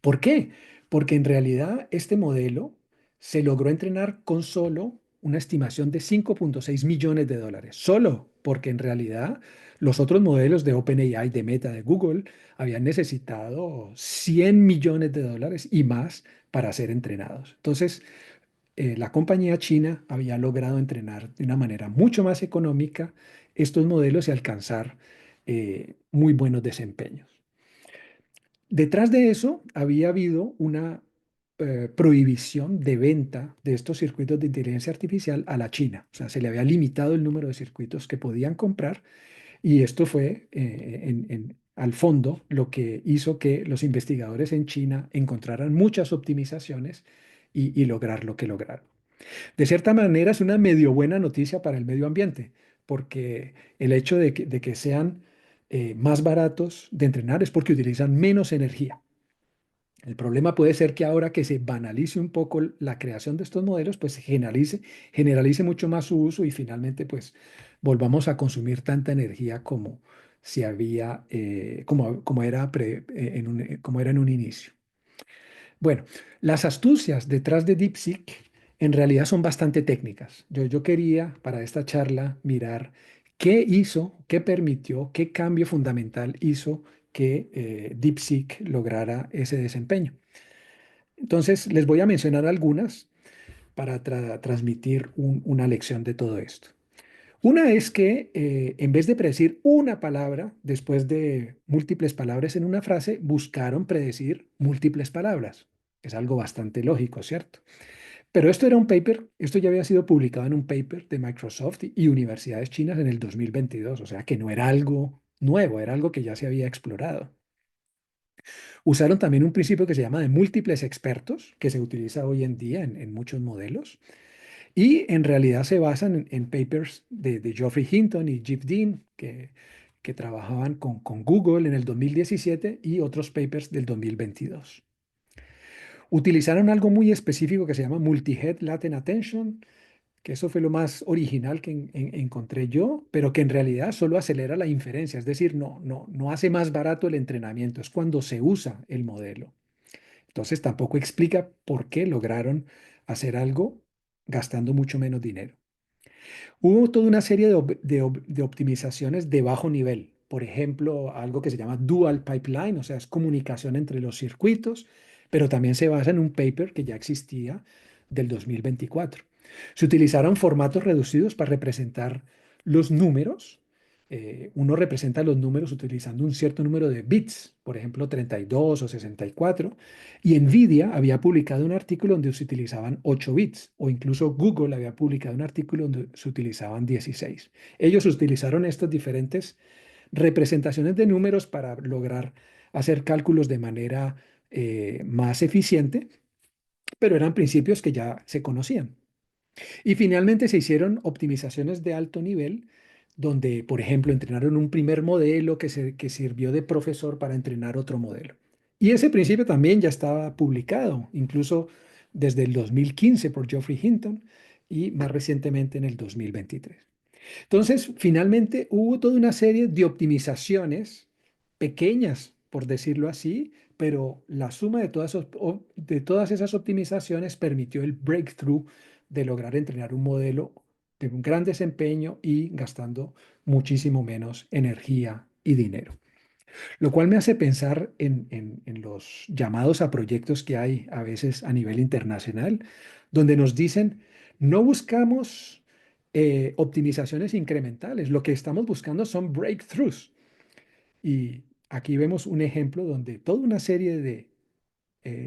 ¿Por qué? Porque en realidad este modelo se logró entrenar con solo una estimación de 5.6 millones de dólares, solo porque en realidad los otros modelos de OpenAI, de Meta, de Google, habían necesitado 100 millones de dólares y más para ser entrenados. Entonces, la compañía china había logrado entrenar de una manera mucho más económica estos modelos y alcanzar muy buenos desempeños. Detrás de eso había habido una prohibición de venta de estos circuitos de inteligencia artificial a la China. O sea, se le había limitado el número de circuitos que podían comprar y esto fue al fondo lo que hizo que los investigadores en China encontraran muchas optimizaciones y lograr lo que lograron. De cierta manera es una medio buena noticia para el medio ambiente, porque el hecho de que sean más baratos de entrenar es porque utilizan menos energía. El problema puede ser que ahora que se banalice un poco la creación de estos modelos, pues se generalice mucho más su uso y finalmente pues volvamos a consumir tanta energía como si había, como era, como era en un inicio. Bueno, las astucias detrás de DeepSeek en realidad son bastante técnicas. Yo quería para esta charla mirar qué hizo, qué permitió, qué cambio fundamental hizo que DeepSeek lograra ese desempeño. Entonces, les voy a mencionar algunas para transmitir una lección de todo esto. Una es que en vez de predecir una palabra después de múltiples palabras en una frase, buscaron predecir múltiples palabras. Es algo bastante lógico, ¿cierto? Pero esto era un paper, esto ya había sido publicado en un paper de Microsoft y universidades chinas en el 2022, o sea que no era algo nuevo, era algo que ya se había explorado. Usaron también un principio que se llama de múltiples expertos, que se utiliza hoy en día en muchos modelos, y en realidad se basan en papers de Geoffrey Hinton y Jeff Dean, que trabajaban con Google en el 2017 y otros papers del 2022. Utilizaron algo muy específico que se llama Multi-Head Latent Attention, que eso fue lo más original que encontré yo, pero que en realidad solo acelera la inferencia, es decir, no hace más barato el entrenamiento, es cuando se usa el modelo. Entonces tampoco explica por qué lograron hacer algo gastando mucho menos dinero. Hubo toda una serie de optimizaciones de bajo nivel. Por ejemplo, algo que se llama dual pipeline, o sea, es comunicación entre los circuitos, pero también se basa en un paper que ya existía del 2024. Se utilizaron formatos reducidos para representar los números. Uno representa los números utilizando un cierto número de bits, por ejemplo, 32 o 64. Y NVIDIA había publicado un artículo donde se utilizaban 8 bits, o incluso Google había publicado un artículo donde se utilizaban 16. Ellos utilizaron estas diferentes representaciones de números para lograr hacer cálculos de manera más eficiente, pero eran principios que ya se conocían. Y finalmente se hicieron optimizaciones de alto nivel, donde, por ejemplo, entrenaron un primer modelo que sirvió de profesor para entrenar otro modelo. Y ese principio también ya estaba publicado, incluso desde el 2015 por Geoffrey Hinton y más recientemente en el 2023. Entonces, finalmente hubo toda una serie de optimizaciones pequeñas, por decirlo así, pero la suma de todas esas optimizaciones permitió el breakthrough de lograr entrenar un modelo de un gran desempeño y gastando muchísimo menos energía y dinero. Lo cual me hace pensar en los llamados a proyectos que hay a veces a nivel internacional, donde nos dicen, no buscamos optimizaciones incrementales, lo que estamos buscando son breakthroughs. Y aquí vemos un ejemplo donde toda una serie de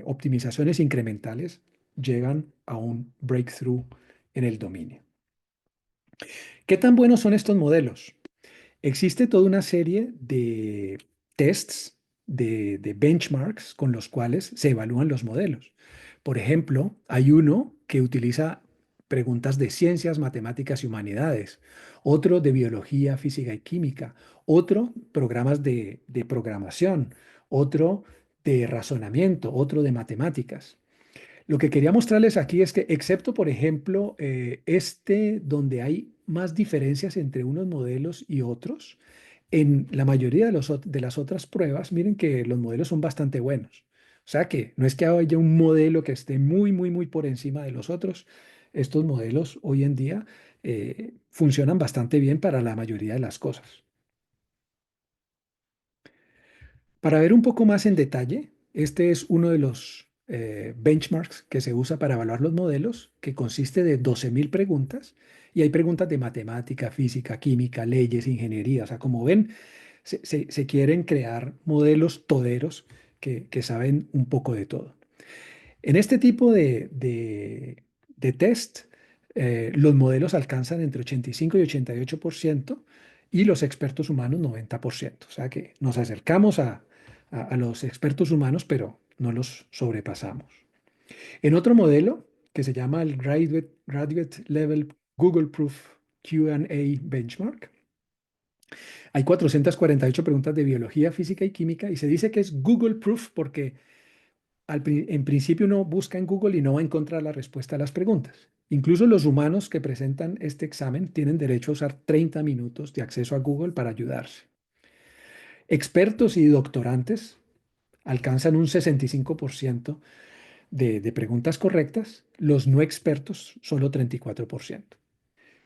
optimizaciones incrementales llegan a un breakthrough en el dominio. ¿Qué tan buenos son estos modelos? Existe toda una serie de tests, de benchmarks con los cuales se evalúan los modelos. Por ejemplo, hay uno que utiliza preguntas de ciencias, matemáticas y humanidades, otro de biología, física y química, otro programas de programación, otro de razonamiento, otro de matemáticas. Lo que quería mostrarles aquí es que, excepto, por ejemplo, donde hay más diferencias entre unos modelos y otros, en la mayoría de las otras pruebas, miren que los modelos son bastante buenos. O sea que no es que haya un modelo que esté muy por encima de los otros. Estos modelos hoy en día funcionan bastante bien para la mayoría de las cosas. Para ver un poco más en detalle, este es uno de los benchmarks que se usa para evaluar los modelos, que consiste de 12.000 preguntas, y hay preguntas de matemática, física, química, leyes, ingeniería. O sea, como ven, se quieren crear modelos toderos que saben un poco de todo. En este tipo de test, los modelos alcanzan entre 85 y 88% y los expertos humanos 90%. O sea que nos acercamos a los expertos humanos, pero no los sobrepasamos. En otro modelo, que se llama el Graduate Level Google Proof Q&A Benchmark, hay 448 preguntas de biología, física y química y se dice que es Google Proof porque en principio uno busca en Google y no va a encontrar la respuesta a las preguntas. Incluso los humanos que presentan este examen tienen derecho a usar 30 minutos de acceso a Google para ayudarse. Expertos y doctorantes alcanzan un 65% de preguntas correctas, los no expertos solo 34%.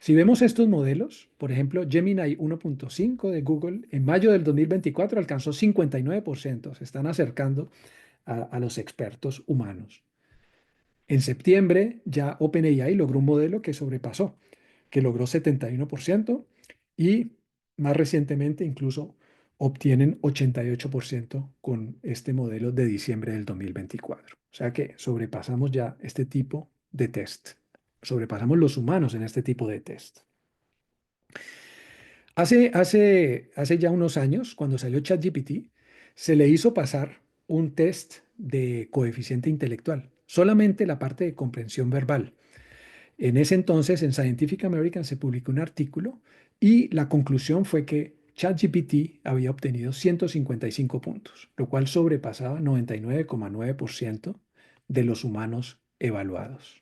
Si vemos estos modelos, por ejemplo, Gemini 1.5 de Google en mayo del 2024 alcanzó 59%, se están acercando a los expertos humanos. En septiembre ya OpenAI logró un modelo que sobrepasó, que logró 71% y más recientemente incluso obtienen 88% con este modelo de diciembre del 2024. O sea que sobrepasamos ya este tipo de test. Sobrepasamos los humanos en este tipo de test. Hace ya unos años, cuando salió ChatGPT, se le hizo pasar un test de coeficiente intelectual, solamente la parte de comprensión verbal. En ese entonces, en Scientific American se publicó un artículo y la conclusión fue que ChatGPT había obtenido 155 puntos, lo cual sobrepasaba 99,9% de los humanos evaluados.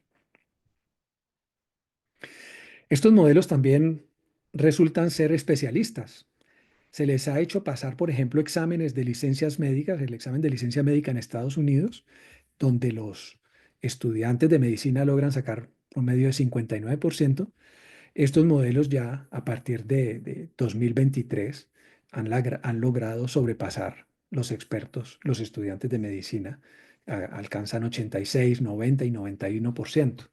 Estos modelos también resultan ser especialistas. Se les ha hecho pasar, por ejemplo, exámenes de licencias médicas, el examen de licencia médica en Estados Unidos, donde los estudiantes de medicina logran sacar promedio de 59%. Estos modelos ya a partir de 2023 han logrado sobrepasar los expertos, los estudiantes de medicina, alcanzan 86, 90 y 91%.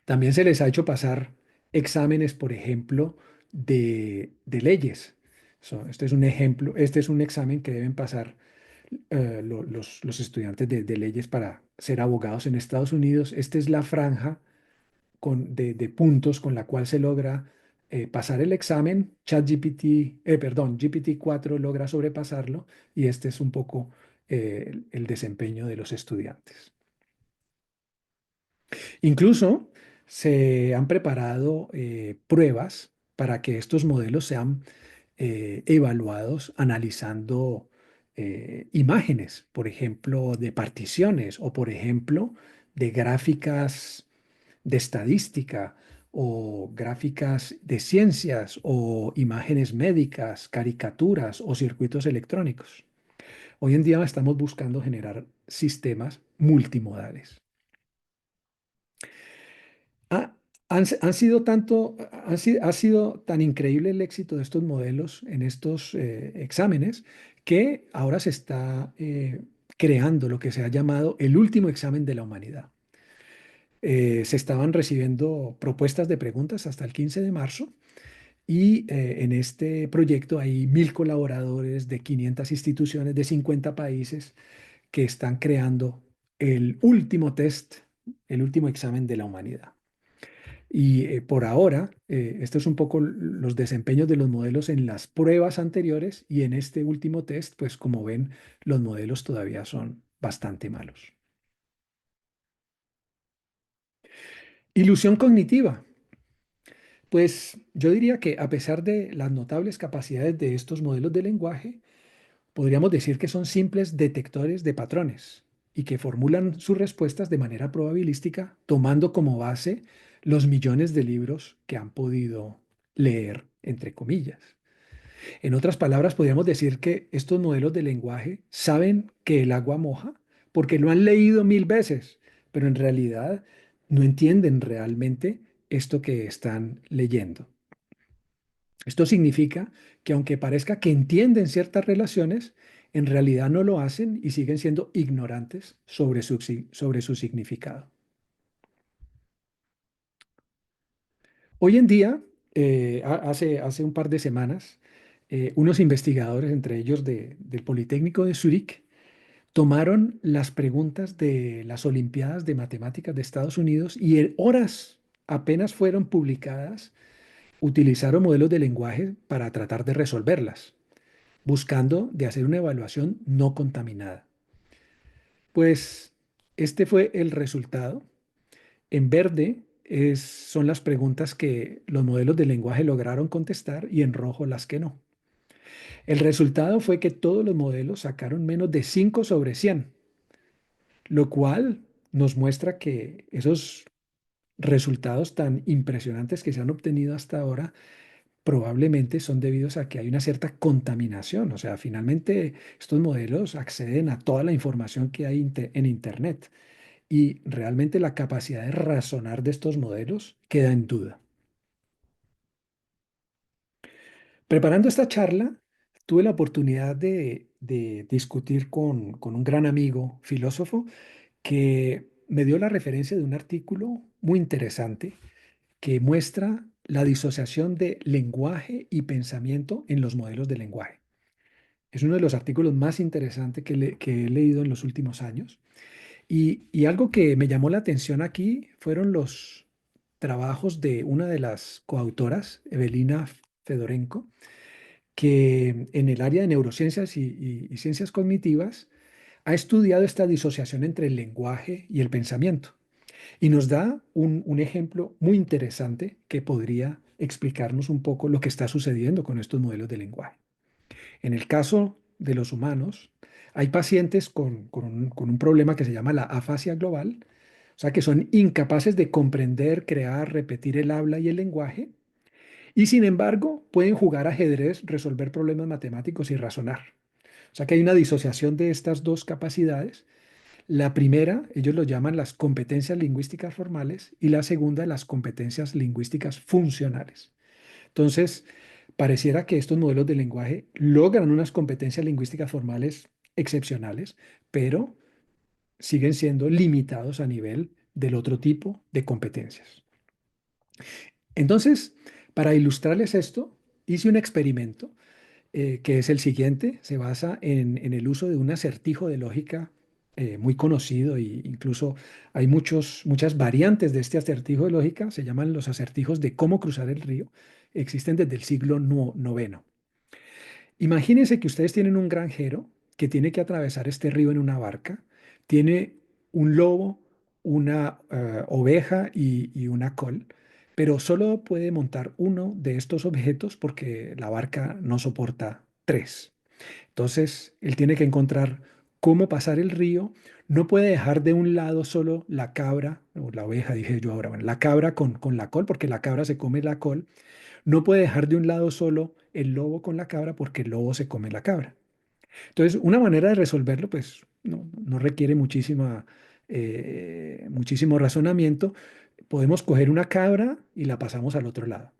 También se les ha hecho pasar exámenes, por ejemplo, de leyes. Este es un ejemplo, este es un examen que deben pasar los estudiantes de leyes para ser abogados en Estados Unidos. Esta es la franja de puntos con la cual se logra pasar el examen. GPT-4 logra sobrepasarlo y este es un poco el desempeño de los estudiantes. Incluso se han preparado pruebas para que estos modelos sean evaluados analizando imágenes, por ejemplo, de particiones o, por ejemplo, de gráficas de estadística o gráficas de ciencias o imágenes médicas, caricaturas o circuitos electrónicos. Hoy en día estamos buscando generar sistemas multimodales. Ha, han sido tanto, ha sido tan increíble el éxito de estos modelos en estos exámenes que ahora se está creando lo que se ha llamado el último examen de la humanidad. Se estaban recibiendo propuestas de preguntas hasta el 15 de marzo y en este proyecto hay 1.000 colaboradores de 500 instituciones de 50 países que están creando el último test, el último examen de la humanidad. Y por ahora, esto es un poco los desempeños de los modelos en las pruebas anteriores y en este último test, pues como ven, los modelos todavía son bastante malos. Ilusión cognitiva. Pues yo diría que a pesar de las notables capacidades de estos modelos de lenguaje, podríamos decir que son simples detectores de patrones y que formulan sus respuestas de manera probabilística, tomando como base los millones de libros que han podido leer, entre comillas. En otras palabras, podríamos decir que estos modelos de lenguaje saben que el agua moja porque lo han leído 1.000 veces, pero en realidad no entienden realmente esto que están leyendo. Esto significa que aunque parezca que entienden ciertas relaciones, en realidad no lo hacen y siguen siendo ignorantes sobre su significado. Hoy en día, hace un par de semanas, unos investigadores, entre ellos del Politécnico de Zúrich, tomaron las preguntas de las Olimpiadas de Matemáticas de Estados Unidos y en horas apenas fueron publicadas, utilizaron modelos de lenguaje para tratar de resolverlas, buscando de hacer una evaluación no contaminada. Pues este fue el resultado. En verde son las preguntas que los modelos de lenguaje lograron contestar y en rojo las que no. El resultado fue que todos los modelos sacaron menos de 5 sobre 100. lo cual nos muestra que esos resultados tan impresionantes que se han obtenido hasta ahora probablemente son debidos a que hay una cierta contaminación. O sea, finalmente estos modelos acceden a toda la información que hay en Internet y realmente la capacidad de razonar de estos modelos queda en duda. Preparando esta charla, tuve la oportunidad de discutir con un gran amigo filósofo que me dio la referencia de un artículo muy interesante que muestra la disociación de lenguaje y pensamiento en los modelos de lenguaje. Es uno de los artículos más interesantes que he leído en los últimos años. Y algo que me llamó la atención aquí fueron los trabajos de una de las coautoras, Evelina Fedorenko, que en el área de neurociencias y ciencias cognitivas ha estudiado esta disociación entre el lenguaje y el pensamiento. Y nos da un ejemplo muy interesante que podría explicarnos un poco lo que está sucediendo con estos modelos de lenguaje. En el caso de los humanos, hay pacientes con un problema que se llama la afasia global, o sea, que son incapaces de comprender, crear, repetir el habla y el lenguaje, y sin embargo pueden jugar ajedrez, resolver problemas matemáticos y razonar. O sea, que hay una disociación de estas dos capacidades. La primera, ellos lo llaman las competencias lingüísticas formales y la segunda, las competencias lingüísticas funcionales. Entonces, pareciera que estos modelos de lenguaje logran unas competencias lingüísticas formales excepcionales, pero siguen siendo limitados a nivel del otro tipo de competencias. Entonces, para ilustrarles esto, hice un experimento que es el siguiente. Se basa en el uso de un acertijo de lógica muy conocido e incluso hay muchas variantes de este acertijo de lógica. Se llaman los acertijos de cómo cruzar el río. Existen desde el siglo noveno. Imagínense que ustedes tienen un granjero que tiene que atravesar este río en una barca. Tiene un lobo, una oveja y una col, pero solo puede montar uno de estos objetos porque la barca no soporta tres. Entonces, él tiene que encontrar cómo pasar el río. No puede dejar de un lado solo la cabra, o la oveja, dije yo ahora, bueno, la cabra con la col, porque la cabra se come la col. No puede dejar de un lado solo el lobo con la cabra, porque el lobo se come la cabra. Entonces, una manera de resolverlo, pues no requiere muchísimo razonamiento. Podemos coger una cabra y la pasamos al otro lado.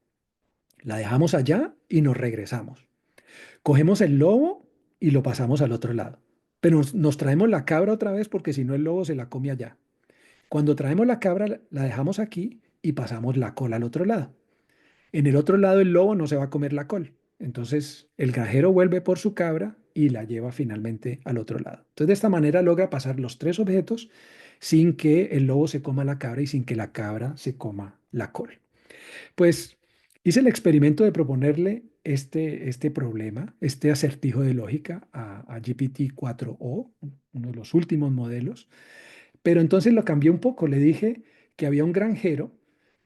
La dejamos allá y nos regresamos. Cogemos el lobo y lo pasamos al otro lado. Pero nos traemos la cabra otra vez porque si no el lobo se la come allá. Cuando traemos la cabra, la dejamos aquí y pasamos la cola al otro lado. En el otro lado el lobo no se va a comer la col. Entonces el granjero vuelve por su cabra y la lleva finalmente al otro lado. Entonces de esta manera logra pasar los tres objetos sin que el lobo se coma la cabra y sin que la cabra se coma la col. Pues hice el experimento de proponerle este problema, este acertijo de lógica a GPT-4o, uno de los últimos modelos, pero entonces lo cambié un poco. Le dije que había un granjero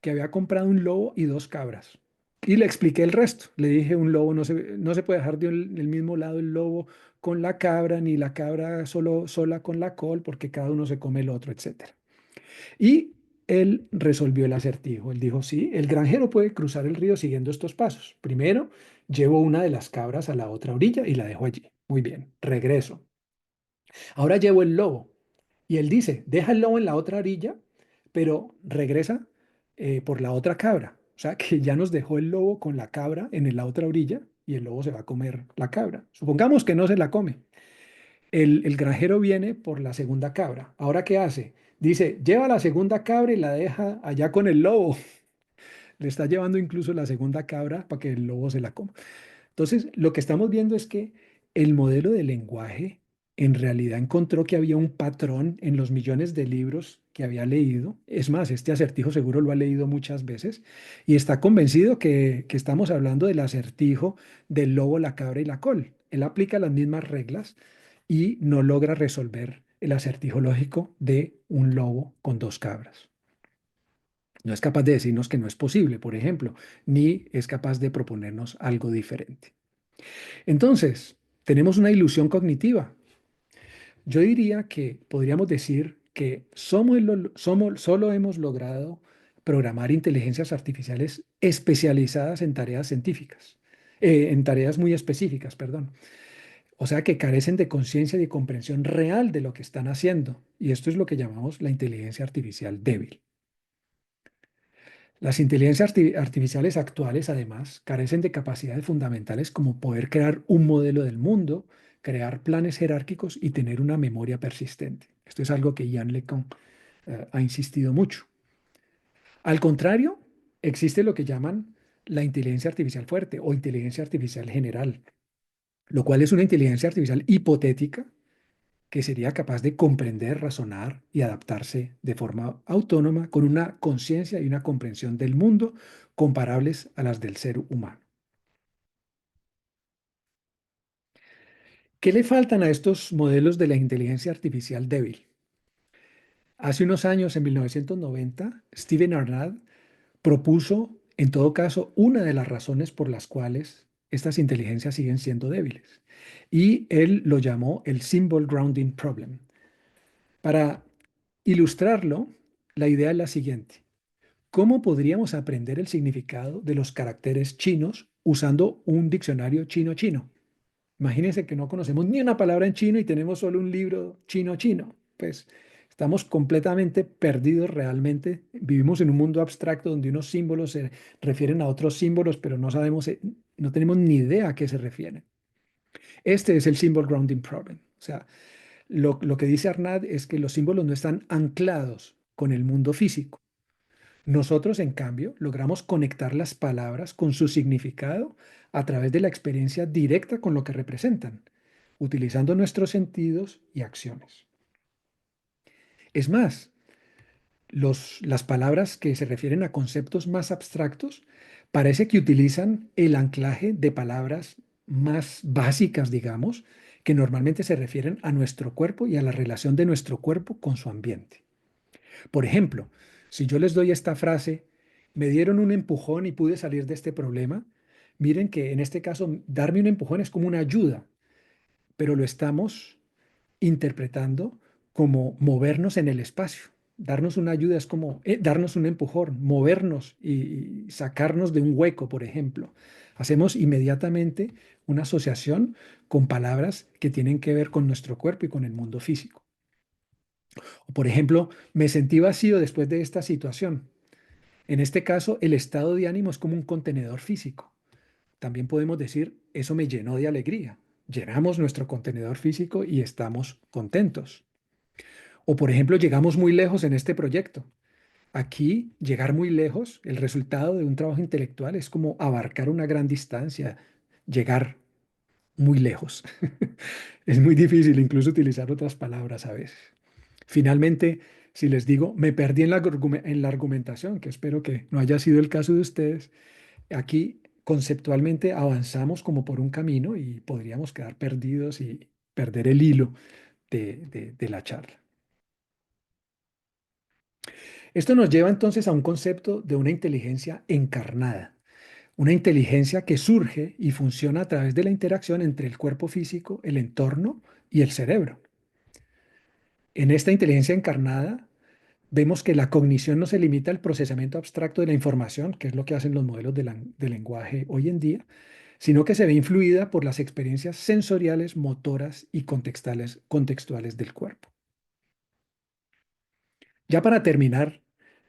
que había comprado un lobo y dos cabras. Y le expliqué el resto. Le dije, un lobo no se puede dejar del mismo lado el lobo con la cabra, ni la cabra sola con la col, porque cada uno se come el otro, etcétera. Y él resolvió el acertijo. Él dijo, sí, el granjero puede cruzar el río siguiendo estos pasos. Primero, llevo una de las cabras a la otra orilla y la dejo allí. Muy bien, regreso. Ahora llevo el lobo. Y él dice, deja el lobo en la otra orilla, pero regresa por la otra cabra. O sea, que ya nos dejó el lobo con la cabra en la otra orilla y el lobo se va a comer la cabra. Supongamos que no se la come. El granjero viene por la segunda cabra. ¿Ahora qué hace? Dice, lleva la segunda cabra y la deja allá con el lobo. Le está llevando incluso la segunda cabra para que el lobo se la coma. Entonces, lo que estamos viendo es que el modelo de lenguaje en realidad encontró que había un patrón en los millones de libros que había leído. Es más, este acertijo seguro lo ha leído muchas veces y está convencido que estamos hablando del acertijo del lobo, la cabra y la col. Él aplica las mismas reglas y no logra resolver el acertijo lógico de un lobo con dos cabras. No es capaz de decirnos que no es posible, por ejemplo, ni es capaz de proponernos algo diferente. Entonces, tenemos una ilusión cognitiva, Yo diría que podríamos decir que solo hemos logrado programar inteligencias artificiales especializadas en tareas científicas, en tareas muy específicas, perdón. O sea, que carecen de conciencia y de comprensión real de lo que están haciendo. Y esto es lo que llamamos la inteligencia artificial débil. Las inteligencias artificiales actuales, además, carecen de capacidades fundamentales como poder crear un modelo del mundo, crear planes jerárquicos y tener una memoria persistente. Esto es algo que Yann LeCun ha insistido mucho. Al contrario, existe lo que llaman la inteligencia artificial fuerte o inteligencia artificial general, lo cual es una inteligencia artificial hipotética que sería capaz de comprender, razonar y adaptarse de forma autónoma con una conciencia y una comprensión del mundo comparables a las del ser humano. ¿Qué le faltan a estos modelos de la inteligencia artificial débil? Hace unos años, en 1990, Steven Arnad propuso, en todo caso, una de las razones por las cuales estas inteligencias siguen siendo débiles. Y él lo llamó el Symbol Grounding Problem. Para ilustrarlo, la idea es la siguiente. ¿Cómo podríamos aprender el significado de los caracteres chinos usando un diccionario chino-chino? Imagínense que no conocemos ni una palabra en chino y tenemos solo un libro chino-chino. Pues estamos completamente perdidos realmente. Vivimos en un mundo abstracto donde unos símbolos se refieren a otros símbolos, pero no sabemos, no tenemos ni idea a qué se refieren. Este es el Symbol Grounding Problem. O sea, lo que dice Arnad es que los símbolos no están anclados con el mundo físico. Nosotros, en cambio, logramos conectar las palabras con su significado a través de la experiencia directa con lo que representan, utilizando nuestros sentidos y acciones. Es más, las palabras que se refieren a conceptos más abstractos parece que utilizan el anclaje de palabras más básicas, digamos, que normalmente se refieren a nuestro cuerpo y a la relación de nuestro cuerpo con su ambiente. Por ejemplo, si yo les doy esta frase, me dieron un empujón y pude salir de este problema, miren que en este caso darme un empujón es como una ayuda, pero lo estamos interpretando como movernos en el espacio. Darnos una ayuda es como darnos un empujón, movernos y sacarnos de un hueco, por ejemplo. Hacemos inmediatamente una asociación con palabras que tienen que ver con nuestro cuerpo y con el mundo físico. O, por ejemplo, me sentí vacío después de esta situación. En este caso, el estado de ánimo es como un contenedor físico. También podemos decir, eso me llenó de alegría. Llenamos nuestro contenedor físico y estamos contentos. O, por ejemplo, llegamos muy lejos en este proyecto. Aquí, llegar muy lejos, el resultado de un trabajo intelectual es como abarcar una gran distancia, llegar muy lejos. Es muy difícil incluso utilizar otras palabras a veces. Finalmente, si les digo, me perdí en la argumentación, que espero que no haya sido el caso de ustedes, aquí conceptualmente avanzamos como por un camino y podríamos quedar perdidos y perder el hilo de la charla. Esto nos lleva entonces a un concepto de una inteligencia encarnada, una inteligencia que surge y funciona a través de la interacción entre el cuerpo físico, el entorno y el cerebro. En esta inteligencia encarnada, vemos que la cognición no se limita al procesamiento abstracto de la información, que es lo que hacen los modelos de lenguaje hoy en día, sino que se ve influida por las experiencias sensoriales, motoras y contextuales del cuerpo. Ya para terminar,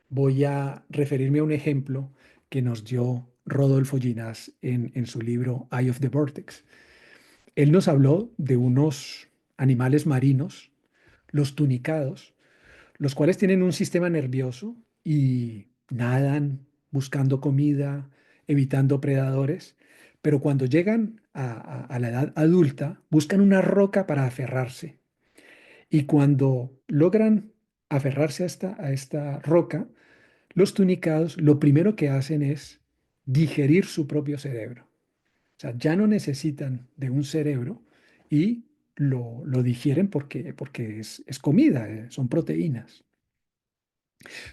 voy a referirme a un ejemplo que nos dio Rodolfo Ginás en su libro Eye of the Vortex. Él nos habló de unos animales marinos, los tunicados, los cuales tienen un sistema nervioso y nadan buscando comida, evitando predadores, pero cuando llegan a la edad adulta, buscan una roca para aferrarse. Y cuando logran aferrarse a esta roca, los tunicados lo primero que hacen es digerir su propio cerebro. O sea, ya no necesitan de un cerebro y lo digieren porque es comida, son proteínas.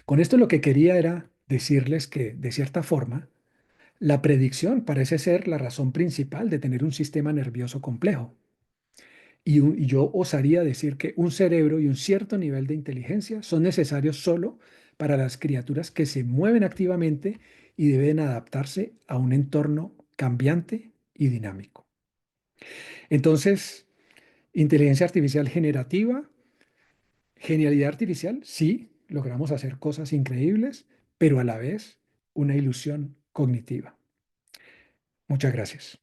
Con esto lo que quería era decirles que, de cierta forma, la predicción parece ser la razón principal de tener un sistema nervioso complejo. Y yo osaría decir que un cerebro y un cierto nivel de inteligencia son necesarios solo para las criaturas que se mueven activamente y deben adaptarse a un entorno cambiante y dinámico. Entonces, inteligencia artificial generativa, genialidad artificial, sí, logramos hacer cosas increíbles, pero a la vez una ilusión cognitiva. Muchas gracias.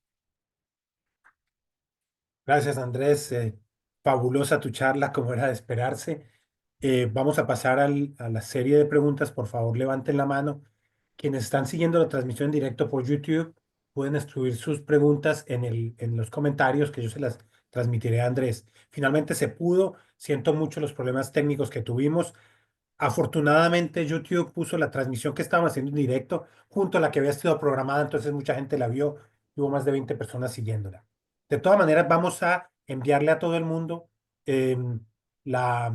Gracias, Andrés. Fabulosa tu charla, como era de esperarse. Vamos a pasar a la serie de preguntas. Por favor, levanten la mano. Quienes están siguiendo la transmisión en directo por YouTube pueden escribir sus preguntas en los comentarios que yo se las transmitiré a Andrés. Finalmente se pudo. Siento mucho los problemas técnicos que tuvimos. Afortunadamente, YouTube puso la transmisión que estaban haciendo en directo junto a la que había sido programada, entonces mucha gente la vio y hubo más de 20 personas siguiéndola. De todas maneras, vamos a enviarle a todo el mundo em, la,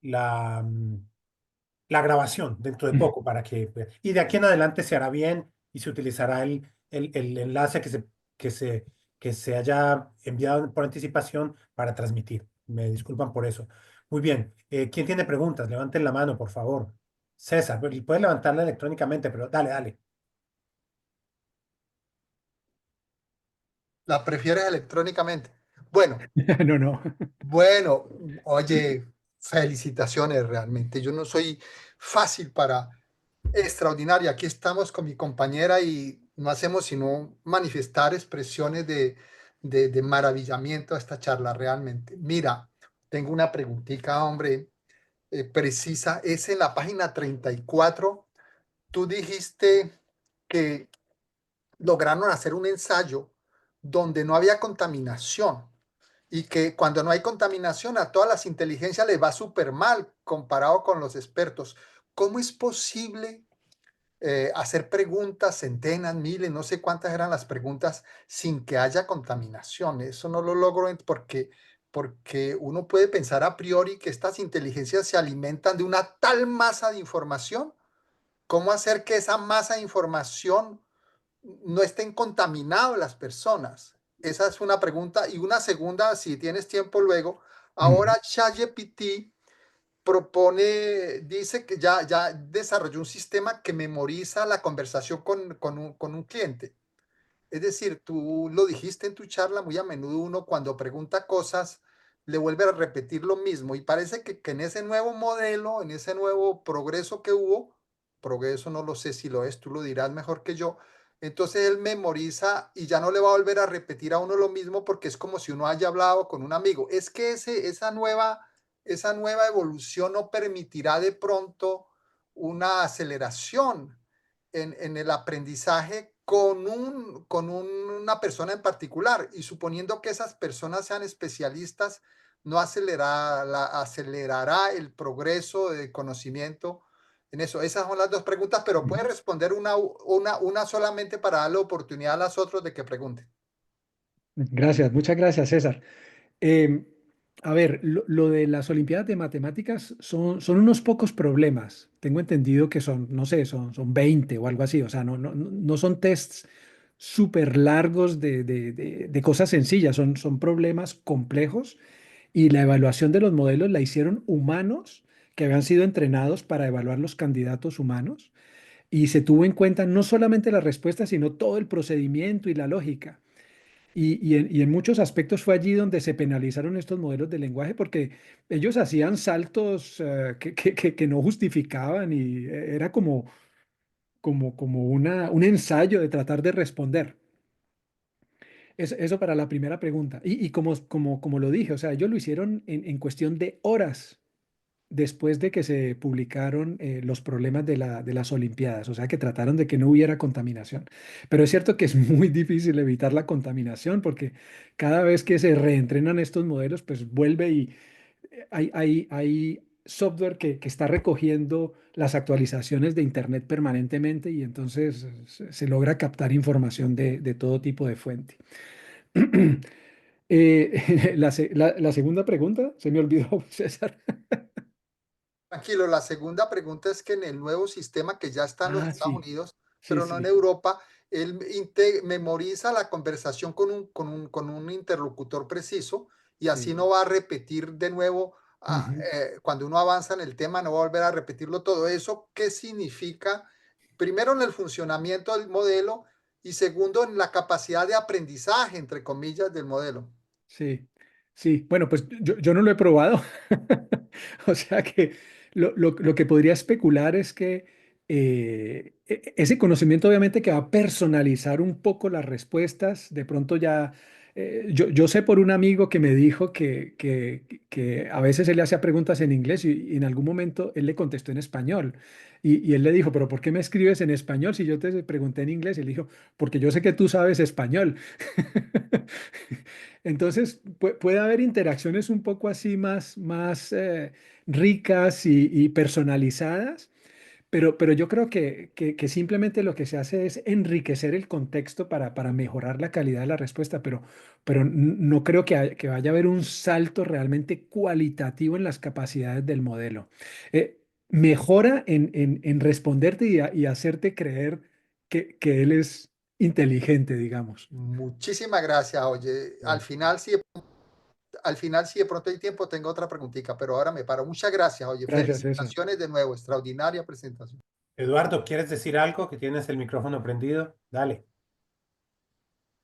la, la grabación dentro de poco para que, y de aquí en adelante se hará bien y se utilizará el enlace que se, que se haya enviado por anticipación para transmitir. Me disculpan por eso. Muy bien. ¿Quién tiene preguntas? Levanten la mano, por favor. César, puedes levantarla electrónicamente, pero dale, dale. ¿La prefieres electrónicamente? Bueno, No, no. bueno, oye, felicitaciones realmente. Yo no soy fácil para extraordinaria. Aquí estamos con mi compañera y no hacemos sino manifestar expresiones de maravillamiento a esta charla realmente. Mira, tengo una preguntita, hombre, precisa. Es en la página 34. Tú dijiste que lograron hacer un ensayo donde no había contaminación y que cuando no hay contaminación a todas las inteligencias les va súper mal comparado con los expertos. ¿Cómo es posible hacer preguntas, centenas, miles, no sé cuántas eran las preguntas, sin que haya contaminación? Eso no lo logro porque uno puede pensar a priori que estas inteligencias se alimentan de una tal masa de información. ¿Cómo hacer que esa masa de información no estén contaminados las personas? Esa es una pregunta. Y una segunda, si tienes tiempo luego, ahora ChatGPT propone, dice que ya desarrolló un sistema que memoriza la conversación con un cliente. Es decir, tú lo dijiste en tu charla, muy a menudo uno cuando pregunta cosas le vuelve a repetir lo mismo y parece que en ese nuevo modelo, en ese nuevo progreso que hubo, progreso no lo sé si lo es, tú lo dirás mejor que yo, entonces él memoriza y ya no le va a volver a repetir a uno lo mismo porque es como si uno haya hablado con un amigo. Es que esa nueva evolución no permitirá de pronto una aceleración en el aprendizaje con una persona en particular y suponiendo que esas personas sean especialistas, no acelerará el progreso de conocimiento en eso. Esas son las dos preguntas, pero puede responder una solamente para darle oportunidad a las otras de que pregunten. Gracias, muchas gracias, César. Eh, a ver, lo de las Olimpiadas de Matemáticas son unos pocos problemas. Tengo entendido que son, no sé, son 20 o algo así. O sea, no son tests súper largos de cosas sencillas, son problemas complejos y la evaluación de los modelos la hicieron humanos que habían sido entrenados para evaluar los candidatos humanos y se tuvo en cuenta no solamente la respuesta, sino todo el procedimiento y la lógica. Y en muchos aspectos fue allí donde se penalizaron estos modelos de lenguaje porque ellos hacían saltos que no justificaban y era como un ensayo de tratar de responder. Eso para la primera pregunta. Y como lo dije, o sea, ellos lo hicieron en cuestión de horas después de que se publicaron los problemas de las Olimpiadas, o sea que trataron de que no hubiera contaminación. Pero es cierto que es muy difícil evitar la contaminación porque cada vez que se reentrenan estos modelos, pues vuelve y hay software que está recogiendo las actualizaciones de Internet permanentemente y entonces se logra captar información de todo tipo de fuente. La segunda pregunta, se me olvidó, César. Tranquilo, la segunda pregunta es que en el nuevo sistema que ya está en los Ah, Estados sí, Unidos, sí, pero no en sí. Europa, él memoriza la conversación con un interlocutor preciso y así Sí. no va a repetir de nuevo, Ujú. cuando uno avanza en el tema, no va a volver a repetirlo todo. ¿Eso qué significa? Primero, en el funcionamiento del modelo y segundo, en la capacidad de aprendizaje, entre comillas, del modelo. Sí, sí. Bueno, pues yo no lo he probado. O sea que lo que podría especular es que ese conocimiento obviamente que va a personalizar un poco las respuestas, de pronto ya, yo sé por un amigo que me dijo que a veces él le hacía preguntas en inglés y en algún momento él le contestó en español. Y él le dijo, pero ¿por qué me escribes en español si yo te pregunté en inglés? Y él dijo, porque yo sé que tú sabes español. Entonces, puede haber interacciones un poco así más ricas y personalizadas, pero yo creo que simplemente lo que se hace es enriquecer el contexto para mejorar la calidad de la respuesta, pero no creo que vaya a haber un salto realmente cualitativo en las capacidades del modelo. Mejora en responderte y hacerte creer que él es inteligente, digamos. Muchísimas gracias. Oye, Sí. al final, si de pronto hay tiempo, tengo otra preguntita, pero ahora me paro. Muchas gracias. Oye, Gracias, César. felicitaciones de nuevo. Extraordinaria presentación. Eduardo, ¿quieres decir algo? Que tienes el micrófono prendido. Dale.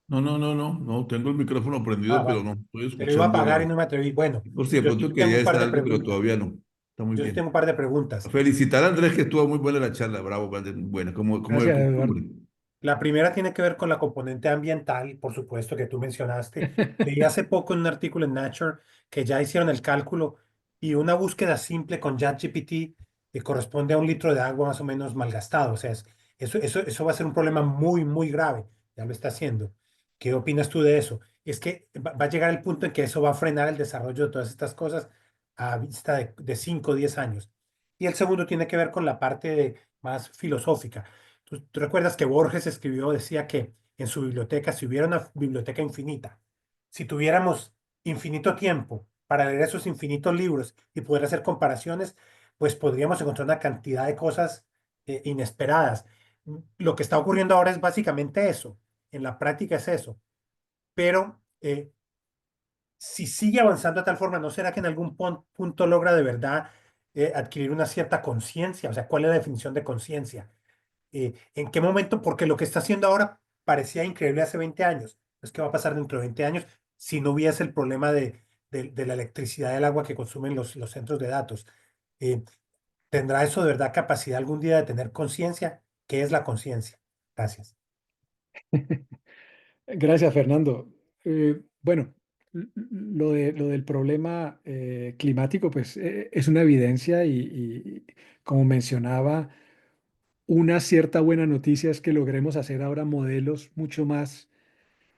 No, tengo el micrófono Ah, prendido, pero vale. no estoy Te lo iba a escuchando apagar y nada. no me atreví. Bueno, Por si de yo pronto sí tengo quería un par decir de algo, pero preguntas. todavía no. Está muy Yo sí tengo un bien. par de preguntas. Felicitar a Andrés, que estuvo muy buena la charla. Bravo, Andrés, bueno, como de Gracias, Eduardo. costumbre. La primera tiene que ver con la componente ambiental, por supuesto, que tú mencionaste. Leí hace poco en un artículo en Nature que ya hicieron el cálculo y una búsqueda simple con ChatGPT que corresponde a 1 litro de agua más o menos malgastado. O sea, eso va a ser un problema muy, muy grave. Ya lo está haciendo. ¿Qué opinas tú de eso? Es que va a llegar el punto en que eso va a frenar el desarrollo de todas estas cosas a vista de 5 o 10 años. Y el segundo tiene que ver con la parte más filosófica. ¿Tú recuerdas que Borges escribió, decía que en su biblioteca, si hubiera una biblioteca infinita, si tuviéramos infinito tiempo para leer esos infinitos libros y poder hacer comparaciones, pues podríamos encontrar una cantidad de cosas inesperadas. Lo que está ocurriendo ahora es básicamente eso. En la práctica es eso. Pero si sigue avanzando de tal forma, ¿no será que en algún punto logra de verdad adquirir una cierta conciencia? O sea, ¿cuál es la definición de conciencia? ¿En qué momento? Porque lo que está haciendo ahora parecía increíble hace 20 años. Es que va a pasar dentro de 20 años si no hubiese el problema de la electricidad del agua que consumen los centros de datos. Eh, ¿Tendrá eso de verdad capacidad algún día de tener conciencia? ¿Qué es la conciencia? Gracias. Gracias, Fernando. Bueno, lo del problema climático, pues es una evidencia y como mencionaba, una cierta buena noticia es que logremos hacer ahora modelos mucho más,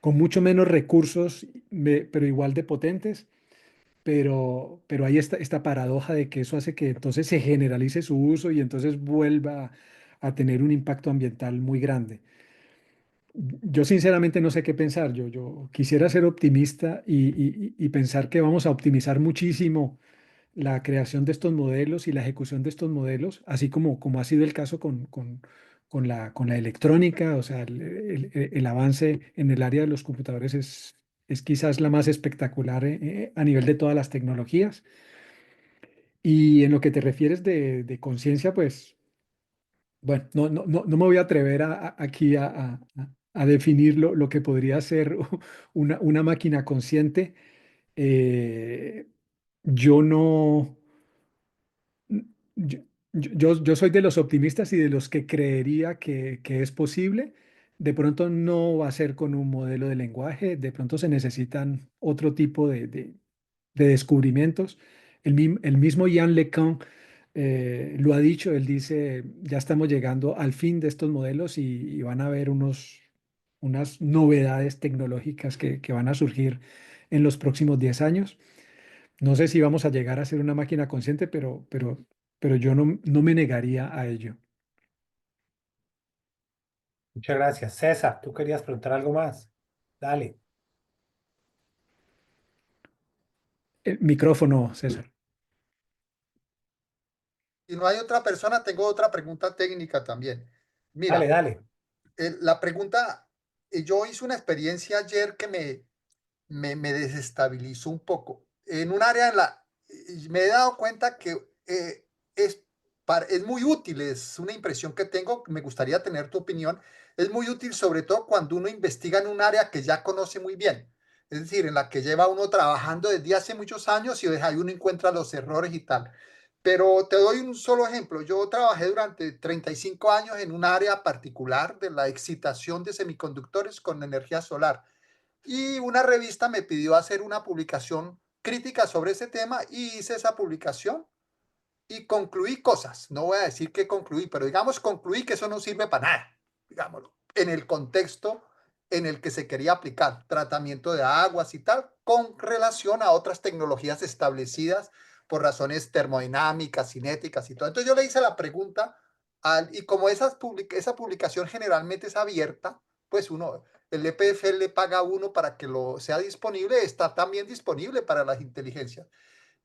con mucho menos recursos, pero igual de potentes. Pero hay esta paradoja de que eso hace que entonces se generalice su uso y entonces vuelva a tener un impacto ambiental muy grande. Yo sinceramente no sé qué pensar. Yo quisiera ser optimista y pensar que vamos a optimizar muchísimo la creación de estos modelos y la ejecución de estos modelos, así como ha sido el caso con la electrónica. O sea, el avance en el área de los computadores es quizás la más espectacular a nivel de todas las tecnologías. Y en lo que te refieres de conciencia, pues, bueno, no me voy a atrever aquí a definir lo que podría ser una máquina consciente. Eh, yo no, yo, yo soy de los optimistas y de los que creería que es posible. De pronto no va a ser con un modelo de lenguaje, de pronto se necesitan otro tipo de descubrimientos. El mismo Yann LeCun lo ha dicho. Él dice, ya estamos llegando al fin de estos modelos y van a haber unas novedades tecnológicas que van a surgir en los próximos 10 años. No sé si vamos a llegar a ser una máquina consciente, pero yo no me negaría a ello. Muchas gracias. César, ¿tú querías preguntar algo más? Dale. El micrófono, César. Si no hay otra persona, tengo otra pregunta técnica también. Dale, Mira, dale. la pregunta, yo hice una experiencia ayer que me desestabilizó un poco. En un área en la, me he dado cuenta que es, es muy útil, es una impresión que tengo, me gustaría tener tu opinión, es muy útil sobre todo cuando uno investiga en un área que ya conoce muy bien, es decir, en la que lleva uno trabajando desde hace muchos años y ahí uno encuentra los errores y tal. Pero te doy un solo ejemplo. Yo trabajé durante 35 años en un área particular de la excitación de semiconductores con energía solar. Y una revista me pidió hacer una publicación crítica sobre ese tema y hice esa publicación y concluí cosas. No voy a decir que concluí, pero digamos concluí que eso no sirve para nada, digámoslo, en el contexto en el que se quería aplicar tratamiento de aguas y tal, con relación a otras tecnologías establecidas por razones termodinámicas, cinéticas y todo. Entonces yo le hice la pregunta y como esa publicación generalmente es abierta, pues uno, el EPF le paga a uno para que lo sea disponible, está también disponible para las inteligencias.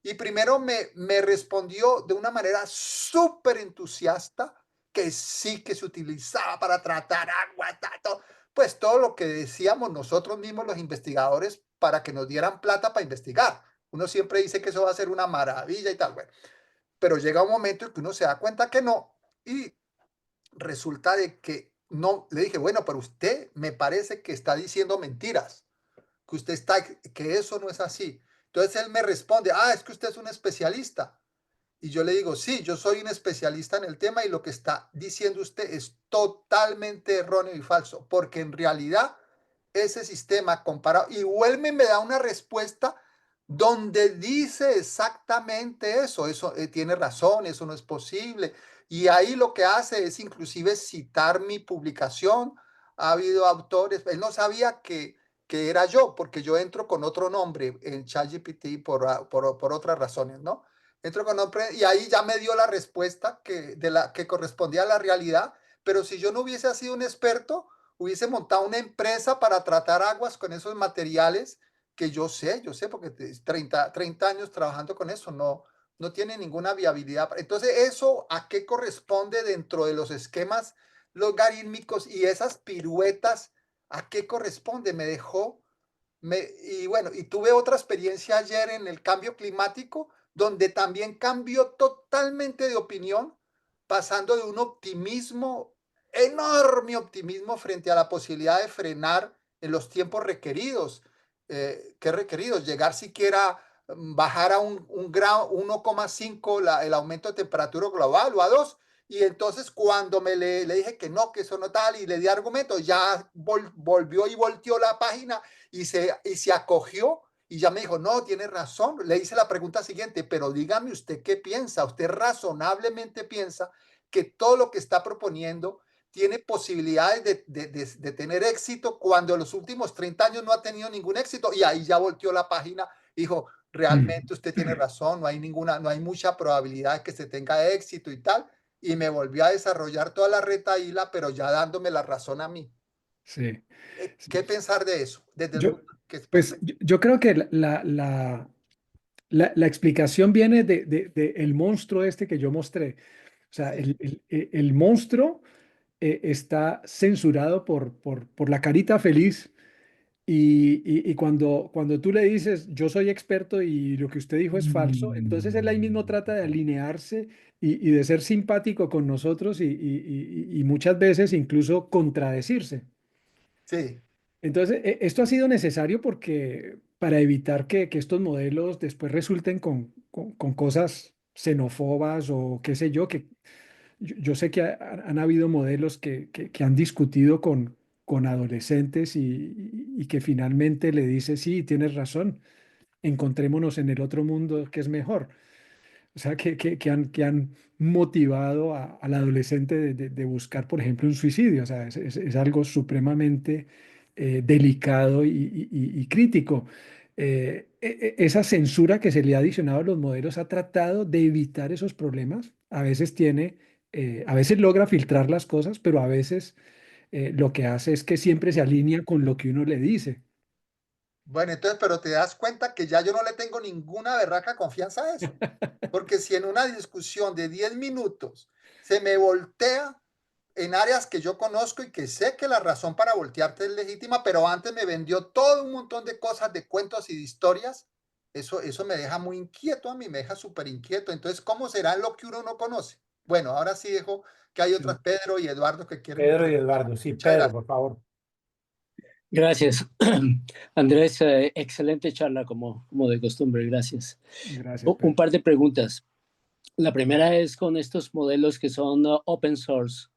Y primero me respondió de una manera súper entusiasta que sí que se utilizaba para tratar agua, tato, pues todo lo que decíamos nosotros mismos los investigadores para que nos dieran plata para investigar. Uno siempre dice que eso va a ser una maravilla y tal, bueno, pero llega un momento en que uno se da cuenta que no y resulta de que no, le dije, bueno, pero usted me parece que está diciendo mentiras, que usted está, que eso no es así. Entonces él me responde, es que usted es un especialista. Y yo le digo, sí, yo soy un especialista en el tema y lo que está diciendo usted es totalmente erróneo y falso, porque en realidad ese sistema comparado, y Huelme me da una respuesta donde dice exactamente eso tiene razón, eso no es posible. Y ahí lo que hace es inclusive citar mi publicación. Ha habido autores, él no sabía que era yo, porque yo entro con otro nombre en ChatGPT por otras razones, ¿no? Entro con nombre y ahí ya me dio la respuesta que correspondía a la realidad, pero si yo no hubiese sido un experto, hubiese montado una empresa para tratar aguas con esos materiales que yo sé, porque 30 años trabajando con eso, no tiene ninguna viabilidad. Entonces, ¿eso a qué corresponde dentro de los esquemas logarítmicos y esas piruetas? ¿A qué corresponde? Y bueno, y tuve otra experiencia ayer en el cambio climático, donde también cambió totalmente de opinión, pasando de un optimismo, enorme optimismo frente a la posibilidad de frenar en los tiempos requeridos. ¿Qué requeridos? Llegar siquiera, bajar a un grado, 1,5 el aumento de temperatura global o a 2. Y entonces cuando le dije que no, que eso no tal, y le di argumentos, ya volvió y volteó la página y se acogió y ya me dijo, no, tiene razón. Le hice la pregunta siguiente, pero dígame usted qué piensa. Usted razonablemente piensa que todo lo que está proponiendo tiene posibilidades de tener éxito cuando en los últimos 30 años no ha tenido ningún éxito. Y ahí ya volteó la página, dijo, realmente usted tiene razón, no hay mucha probabilidad de que se tenga éxito y tal. Y me volvió a desarrollar toda la retaíla, pero ya dándome la razón a mí. Sí. ¿Qué pensar de eso? Desde el Yo, punto que es pues perfecto. yo creo que la explicación viene de el monstruo este que yo mostré. O sea, Sí, el monstruo está censurado por la carita feliz y cuando tú le dices, yo soy experto y lo que usted dijo es falso, entonces él ahí mismo trata de alinearse y de ser simpático con nosotros y muchas veces incluso contradecirse. sí, Entonces, esto ha sido necesario porque para evitar que estos modelos después resulten con cosas xenófobas o qué sé yo, que yo sé que han habido modelos que han discutido con adolescentes y que finalmente le dice, sí, tienes razón, encontrémonos en el otro mundo que es mejor. O sea, que han motivado al adolescente de buscar, por ejemplo, un suicidio. O sea, es algo supremamente delicado y crítico. Esa censura que se le ha adicionado a los modelos ha tratado de evitar esos problemas. A veces logra filtrar las cosas, pero a veces lo que hace es que siempre se alinea con lo que uno le dice. bueno, entonces, pero te das cuenta que ya yo no le tengo ninguna berraca confianza a eso. Porque si en una discusión de 10 minutos se me voltea en áreas que yo conozco y que sé que la razón para voltearte es legítima, pero antes me vendió todo un montón de cosas, de cuentos y de historias. Eso me deja muy inquieto a mí, me deja súper inquieto. Entonces, ¿cómo será lo que uno no conoce? Bueno, ahora sí dejo que hay otras, Sí. Pedro y Eduardo, que quieren Pedro y preguntar. Eduardo. Sí, Muchas Pedro, gracias. por favor. Gracias. Andrés, excelente charla como de costumbre, gracias. Gracias, Un Pedro. par de preguntas. La primera es con estos modelos que son open source.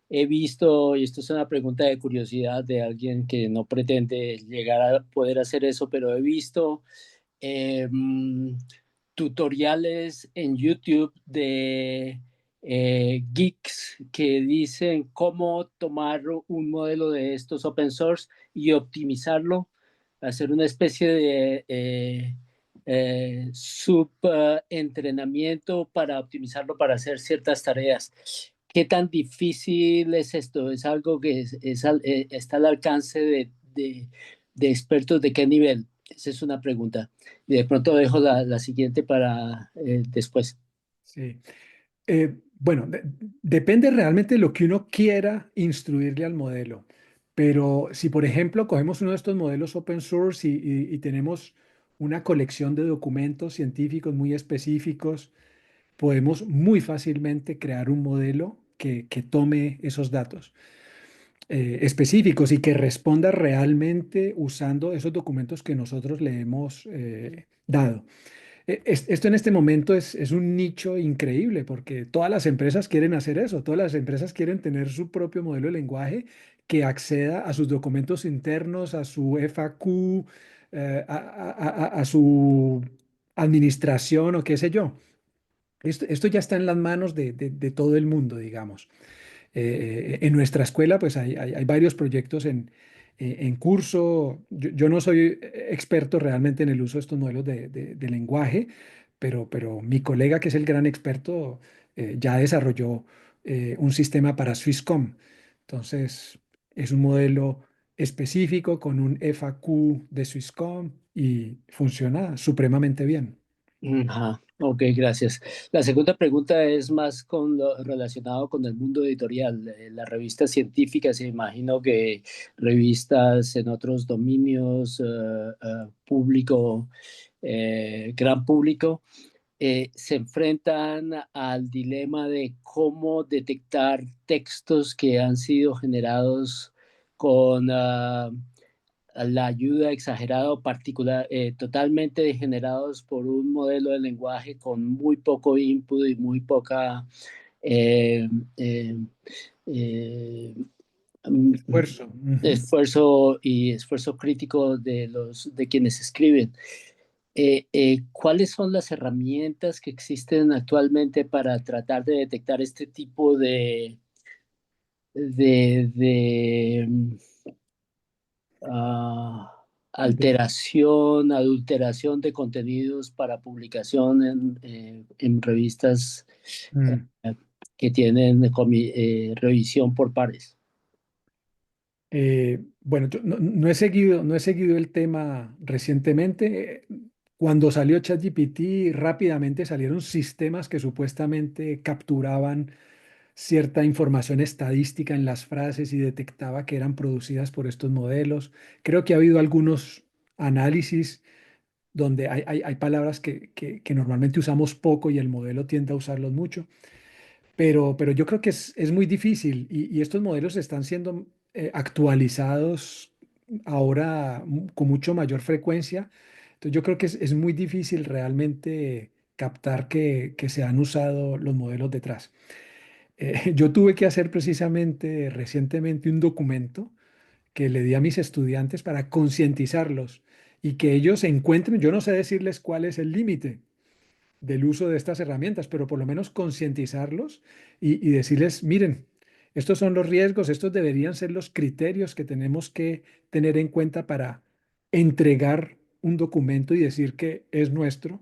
He visto, y esto es una pregunta de curiosidad de alguien que no pretende llegar a poder hacer eso, pero he visto eh, tutoriales en YouTube de geeks que dicen cómo tomar un modelo de estos open source y optimizarlo, hacer una especie de entrenamiento para optimizarlo para hacer ciertas tareas. ¿Qué tan difícil es esto? ¿Es algo que está al alcance de expertos de qué nivel? Esa es una pregunta. Y de pronto dejo la siguiente para después. Sí. Bueno, depende realmente de lo que uno quiera instruirle al modelo. Pero si, por ejemplo, cogemos uno de estos modelos open source y tenemos una colección de documentos científicos muy específicos, podemos muy fácilmente crear un modelo que tome esos datos específicos y que responda realmente usando esos documentos que nosotros le hemos dado. Esto en este momento es un nicho increíble porque todas las empresas quieren hacer eso, todas las empresas quieren tener su propio modelo de lenguaje que acceda a sus documentos internos, a su FAQ, a su administración o qué sé yo. Esto ya está en las manos de todo el mundo, digamos. En nuestra escuela, pues hay varios proyectos en curso. Yo no soy experto realmente en el uso de estos modelos de lenguaje, pero mi colega, que es el gran experto, ya desarrolló un sistema para Swisscom. Entonces, es un modelo específico con un FAQ de Swisscom y funciona supremamente bien. Ajá, ok, gracias. La segunda pregunta es más relacionado con el mundo editorial. Las revistas científicas, imagino que revistas en otros dominios, público, gran público, se enfrentan al dilema de cómo detectar textos que han sido generados con la ayuda exagerada o particular, totalmente generados por un modelo de lenguaje con muy poco input y muy poca eh, eh, eh, Esfuerzo. Ujú. esfuerzo crítico de quienes escriben. ¿Cuáles son las herramientas que existen actualmente para tratar de detectar este tipo de alteración, adulteración de contenidos para publicación en revistas Mm. eh, que tienen revisión por pares? Bueno, yo no he seguido el tema recientemente. Cuando salió ChatGPT, rápidamente salieron sistemas que supuestamente capturaban cierta información estadística en las frases y detectaba que eran producidas por estos modelos. Creo que ha habido algunos análisis donde hay palabras que normalmente usamos poco y el modelo tiende a usarlos mucho. Pero yo creo que es muy difícil y estos modelos están siendo actualizados ahora con mucho mayor frecuencia. Entonces yo creo que es muy difícil realmente captar que se han usado los modelos detrás. Yo tuve que hacer precisamente recientemente un documento que le di a mis estudiantes para concientizarlos y que ellos encuentren, yo no sé decirles cuál es el límite del uso de estas herramientas, pero por lo menos concientizarlos y decirles, miren, estos son los riesgos, estos deberían ser los criterios que tenemos que tener en cuenta para entregar un documento y decir que es nuestro,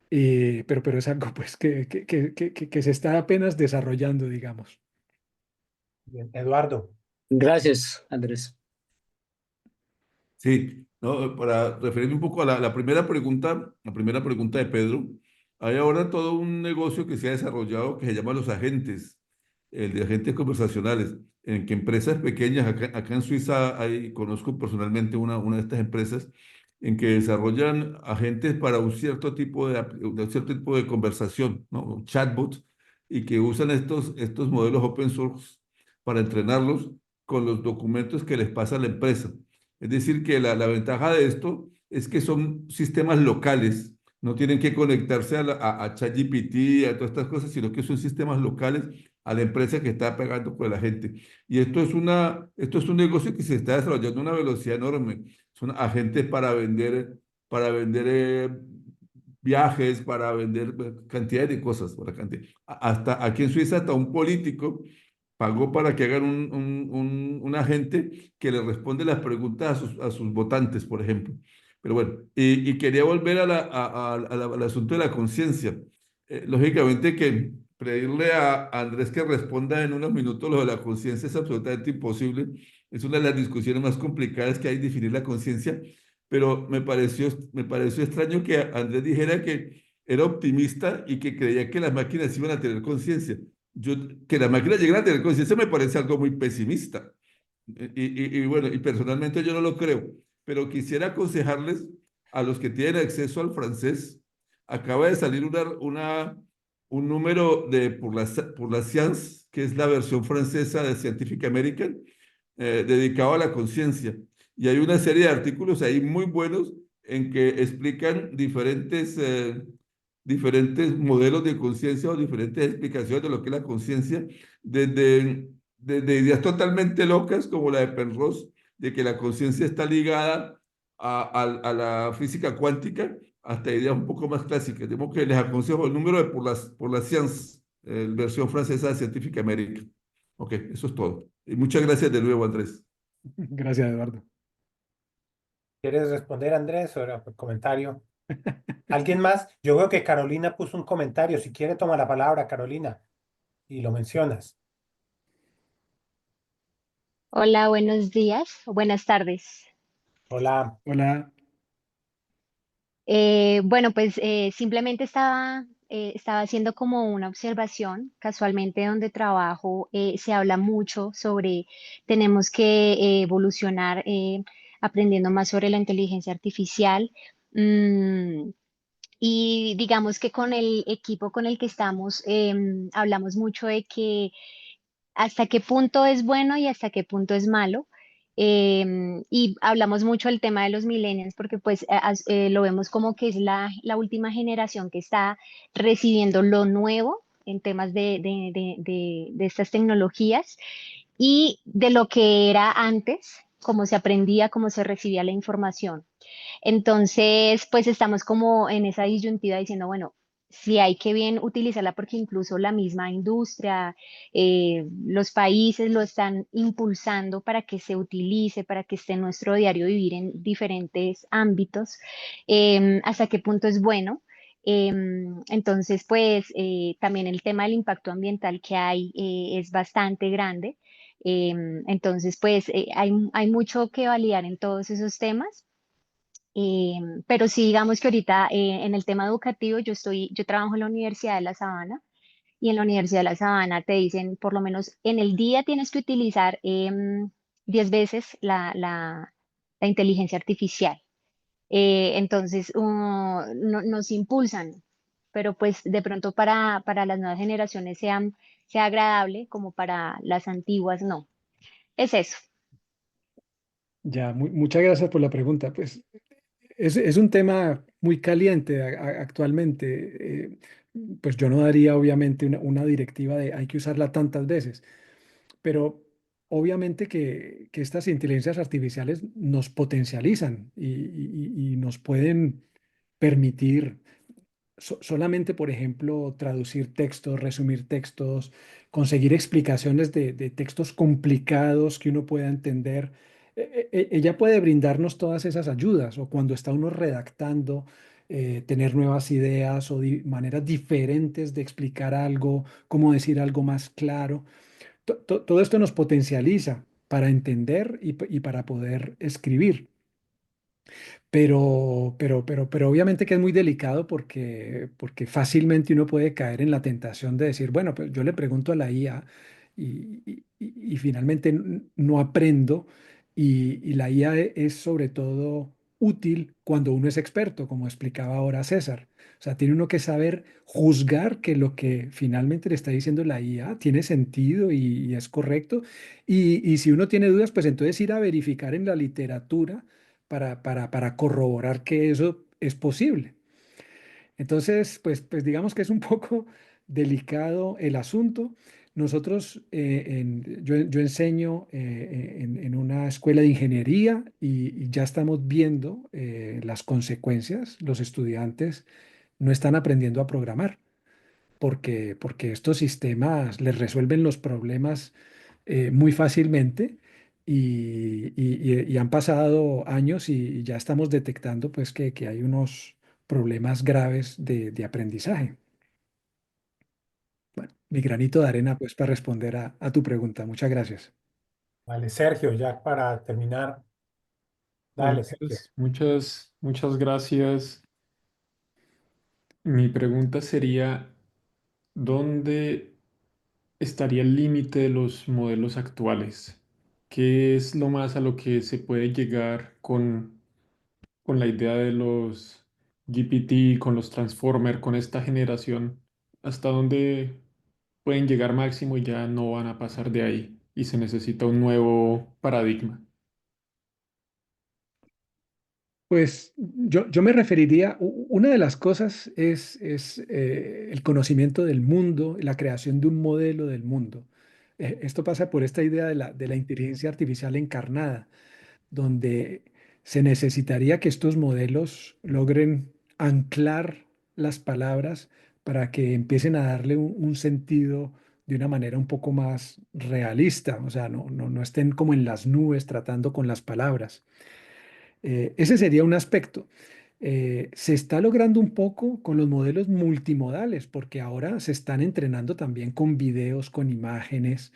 pero es algo pues que se está apenas desarrollando, digamos. Bien. Eduardo. Gracias, Andrés. Sí, no, para referirme un poco a la primera pregunta de Pedro, hay ahora todo un negocio que se ha desarrollado que se llama los agentes. el de agentes conversacionales, en que empresas pequeñas, acá en Suiza conozco personalmente una de estas empresas en que desarrollan agentes para un cierto tipo un cierto tipo de conversación, ¿no? Chatbots, y que usan estos modelos open source para entrenarlos con los documentos que les pasa a la empresa. Es decir, que la ventaja de esto es que son sistemas locales, no tienen que conectarse a ChatGPT, a todas estas cosas, sino que son sistemas locales a la empresa que está pagando por la gente. Y esto es un negocio que se está desarrollando a una velocidad enorme. Son agentes para vender viajes, para vender cantidad de cosas. Hasta aquí en Suiza, hasta un político pagó para que hagan un agente que le responde las preguntas a sus votantes, por ejemplo. Pero bueno, y quería volver al asunto de la conciencia. Lógicamente que pedirle a Andrés que responda en unos minutos lo de la conciencia es absolutamente imposible. Es una de las discusiones más complicadas que hay, definir la conciencia, pero me pareció extraño que Andrés dijera que era optimista y que creía que las máquinas iban a tener conciencia. Yo, que las máquinas lleguen a tener conciencia me parece algo muy pesimista. Y bueno, y personalmente yo no lo creo, pero quisiera aconsejarles a los que tienen acceso al francés. Acaba de salir un número por la Science, que es la versión francesa de Scientific American, dedicado a la conciencia. Y hay una serie de artículos ahí muy buenos en que explican diferentes modelos de conciencia o diferentes explicaciones de lo que es la conciencia, desde ideas totalmente locas como la de Penrose, de que la conciencia está ligada a la física cuántica, hasta ideas un poco más clásicas. Digamos que les aconsejo el número de por las Science, versión francesa de Scientific American. Ok, eso es todo. Y muchas gracias de nuevo, Andrés. Gracias, Eduardo. ¿Quieres responder, Andrés, o era comentario? ¿Alguien más? Yo veo que Carolina puso un comentario. Si quiere, toma la palabra, Carolina, y lo mencionas. Hola, buenos días o buenas tardes. Hola. Hola. Bueno, pues simplemente estaba haciendo como una observación. Casualmente donde trabajo se habla mucho sobre tenemos que evolucionar aprendiendo más sobre la inteligencia artificial. Mm, y digamos que con el equipo con el que estamos hablamos mucho de que hasta qué punto es bueno y hasta qué punto es malo. Y hablamos mucho del tema de los millennials porque pues lo vemos como que es la última generación que está recibiendo lo nuevo en temas de estas tecnologías y de lo que era antes, cómo se aprendía, cómo se recibía la información. Entonces, pues estamos como en esa disyuntiva diciendo, bueno, si hay que bien utilizarla porque incluso la misma industria, los países lo están impulsando para que se utilice, para que esté en nuestro diario vivir en diferentes ámbitos, hasta qué punto es bueno. Entonces, pues también el tema del impacto ambiental que hay es bastante grande. Entonces, pues hay mucho que validar en todos esos temas. Pero sí, digamos que ahorita en el tema educativo yo trabajo en la Universidad de La Sabana y en la Universidad de La Sabana te dicen por lo menos en el día tienes que utilizar 10 veces la inteligencia artificial. Entonces nos impulsan, pero pues de pronto para las nuevas generaciones sea agradable como para las antiguas no. Es eso. Ya, muchas gracias por la pregunta. Pues es un tema muy caliente actualmente. Pues yo no daría obviamente una directiva de hay que usarla tantas veces, pero obviamente que estas inteligencias artificiales nos potencializan y nos pueden permitir solamente, por ejemplo, traducir textos, resumir textos, conseguir explicaciones de textos complicados que uno pueda entender. Ella puede brindarnos todas esas ayudas o cuando está uno redactando, tener nuevas ideas o maneras diferentes de explicar algo, cómo decir algo más claro. Todo esto nos potencializa para entender y para poder escribir. Pero obviamente que es muy delicado porque fácilmente uno puede caer en la tentación de decir, bueno, pues yo le pregunto a la IA y finalmente no aprendo y la IA es sobre todo útil cuando uno es experto, como explicaba ahora César. O sea, tiene uno que saber juzgar que lo que finalmente le está diciendo la IA tiene sentido y es correcto. Y si uno tiene dudas, pues entonces ir a verificar en la literatura para corroborar que eso es posible. Entonces, pues digamos que es un poco delicado el asunto. Nosotros, yo enseño en una escuela de ingeniería y ya estamos viendo las consecuencias. Los estudiantes no están aprendiendo a programar porque estos sistemas les resuelven los problemas muy fácilmente y han pasado años y ya estamos detectando pues que hay unos problemas graves de aprendizaje. Bueno, mi granito de arena pues para responder a tu pregunta. Muchas gracias. Vale, Sergio, ya para terminar, Bueno, dale, Sergio. muchas gracias. Mi pregunta sería, ¿dónde estaría el límite de los modelos actuales? ¿Qué es lo más a lo que se puede llegar con la idea de los GPT, con los Transformer, con esta generación? ¿Hasta dónde pueden llegar máximo y ya no van a pasar de ahí? Y se necesita un nuevo paradigma. Pues yo me referiría, una de las cosas es el conocimiento del mundo, la creación de un modelo del mundo. Esto pasa por esta idea de la inteligencia artificial encarnada, donde se necesitaría que estos modelos logren anclar las palabras para que empiecen a darle un sentido de una manera un poco más realista, o sea, no estén como en las nubes tratando con las palabras. Ese sería un aspecto. Se está logrando un poco con los modelos multimodales, porque ahora se están entrenando también con videos, con imágenes.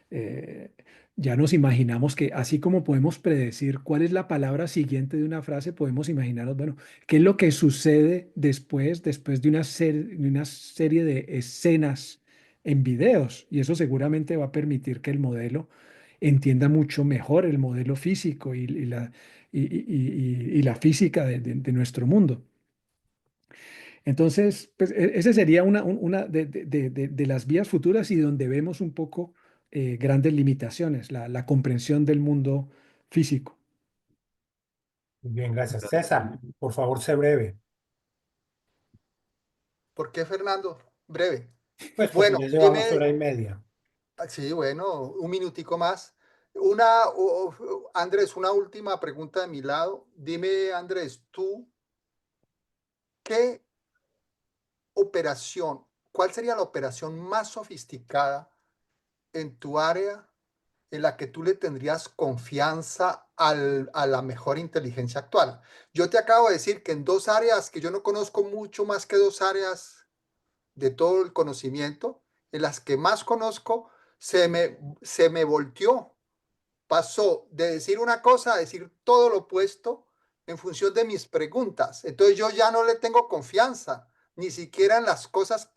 eh, ya nos imaginamos que así como podemos predecir cuál es la palabra siguiente de una frase, podemos imaginarnos, bueno, qué es lo que sucede después de una serie de escenas en videos. Y eso seguramente va a permitir que el modelo entienda mucho mejor el modelo físico y la física de nuestro mundo. Entonces, pues ese sería una de las vías futuras y donde vemos un poco grandes limitaciones, la comprensión del mundo físico. Muy bien, gracias. César, por favor, sé breve. ¿Por qué, Fernando? Breve. Pues porque Bueno, ya dime, llevamos hora y media. sí, bueno, un minutico más. Andrés, una última pregunta de mi lado. Dime, Andrés, tú, ¿qué operación, cuál sería la operación más sofisticada en tu área en la que tú le tendrías confianza a la mejor inteligencia actual? Yo te acabo de decir que en dos áreas que yo no conozco mucho más que dos áreas de todo el conocimiento, en las que más conozco, se me volteó. Pasó de decir una cosa a decir todo lo opuesto en función de mis preguntas. Entonces yo ya no le tengo confianza, ni siquiera en las cosas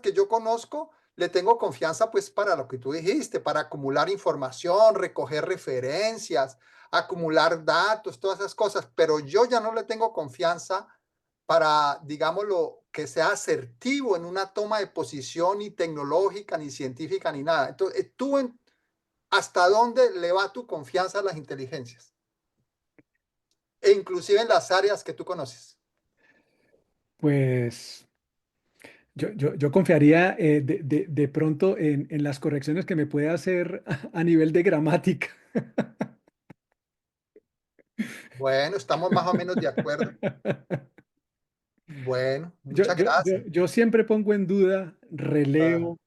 que yo conozco, le tengo confianza pues para lo que tú dijiste, para acumular información, recoger referencias, acumular datos, todas esas cosas, pero yo ya no le tengo confianza para, digámoslo, que sea asertivo en una toma de posición ni tecnológica, ni científica, ni nada. Entonces, ¿hasta dónde le va tu confianza a las inteligencias? E inclusive en las áreas que tú conoces. Pues yo confiaría de pronto en las correcciones que me puede hacer a nivel de gramática. Bueno, estamos más o menos de acuerdo. Bueno, Yo, muchas yo, yo, gracias. yo siempre pongo en duda, Ah, releo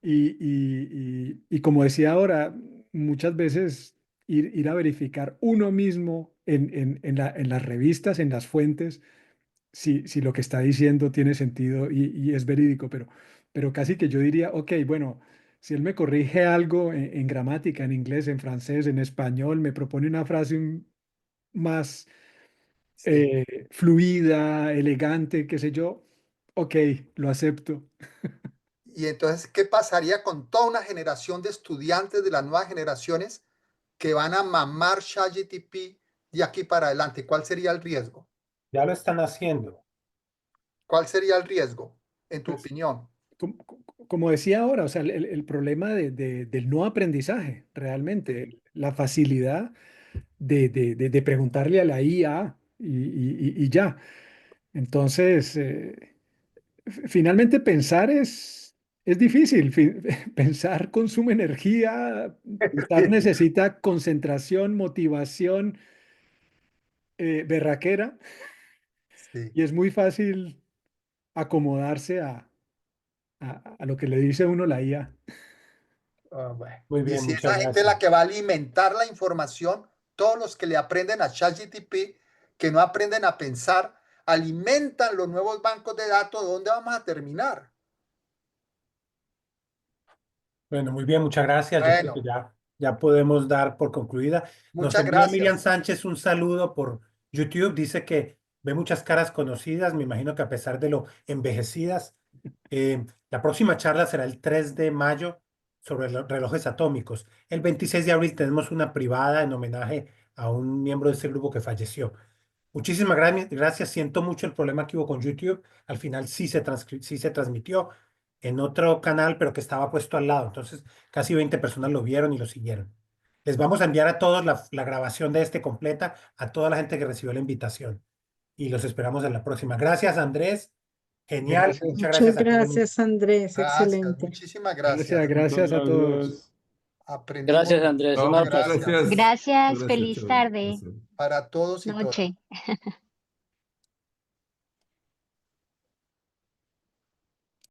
y como decía ahora, muchas veces ir a verificar uno mismo en las revistas, en las fuentes, si lo que está diciendo tiene sentido y es verídico, pero casi que yo diría, ok, bueno, si él me corrige algo en gramática, en inglés, en francés, en español, me propone una frase más sí. fluida, elegante, qué sé yo, ok, lo acepto. Y entonces, ¿qué pasaría con toda una generación de estudiantes de las nuevas generaciones que van a mamar ChatGPT de aquí para adelante? ¿Cuál sería el riesgo? Ya lo están haciendo. ¿Cuál sería el riesgo, en tu Pues, opinión? como decía ahora, o sea, el problema del no aprendizaje, realmente, la facilidad de preguntarle a la IA y ya. Entonces, finalmente pensar es difícil. Pensar consume energía, pensar necesita concentración, motivación, berraquera, Sí. y es muy fácil acomodarse a lo que le dice uno la IA. Bueno. Muy Y bien, si muchas esa gente es la gracias. que va a alimentar la información, todos los que le aprenden a ChatGPT, que no aprenden a pensar, alimentan los nuevos bancos de datos, ¿dónde vamos a terminar? Bueno, muy bien, muchas gracias. Yo creo que Bueno, ya podemos dar por concluida. Nos muchas envía Miriam gracias. Sánchez un saludo por YouTube. Dice que ve muchas caras conocidas. Me imagino que a pesar de lo envejecidas. La próxima charla será el 3 de mayo sobre los relojes atómicos. El 26 de abril tenemos una privada en homenaje a un miembro de ese grupo que falleció. Muchísimas gracias. Siento mucho el problema que hubo con YouTube. Al final sí se transmitió en otro canal, pero que estaba puesto al lado. Entonces, casi 20 personas lo vieron y lo siguieron. Les vamos a enviar a todos la grabación de este completa, a toda la gente que recibió la invitación. Y los esperamos en la próxima. Gracias, Andrés. Genial. Gracias, Muchas Muchas gracias a todos. gracias, Andrés. Gracias, Excelente. muchísimas gracias, gracias. Muchas gracias a todos. gracias. Aprendimos. Gracias, Andrés. No, Un Muchas muchas abrazo. gracias gracias. Gracias, Gracias, feliz chao. tarde, Gracias. para todos y todas. noche.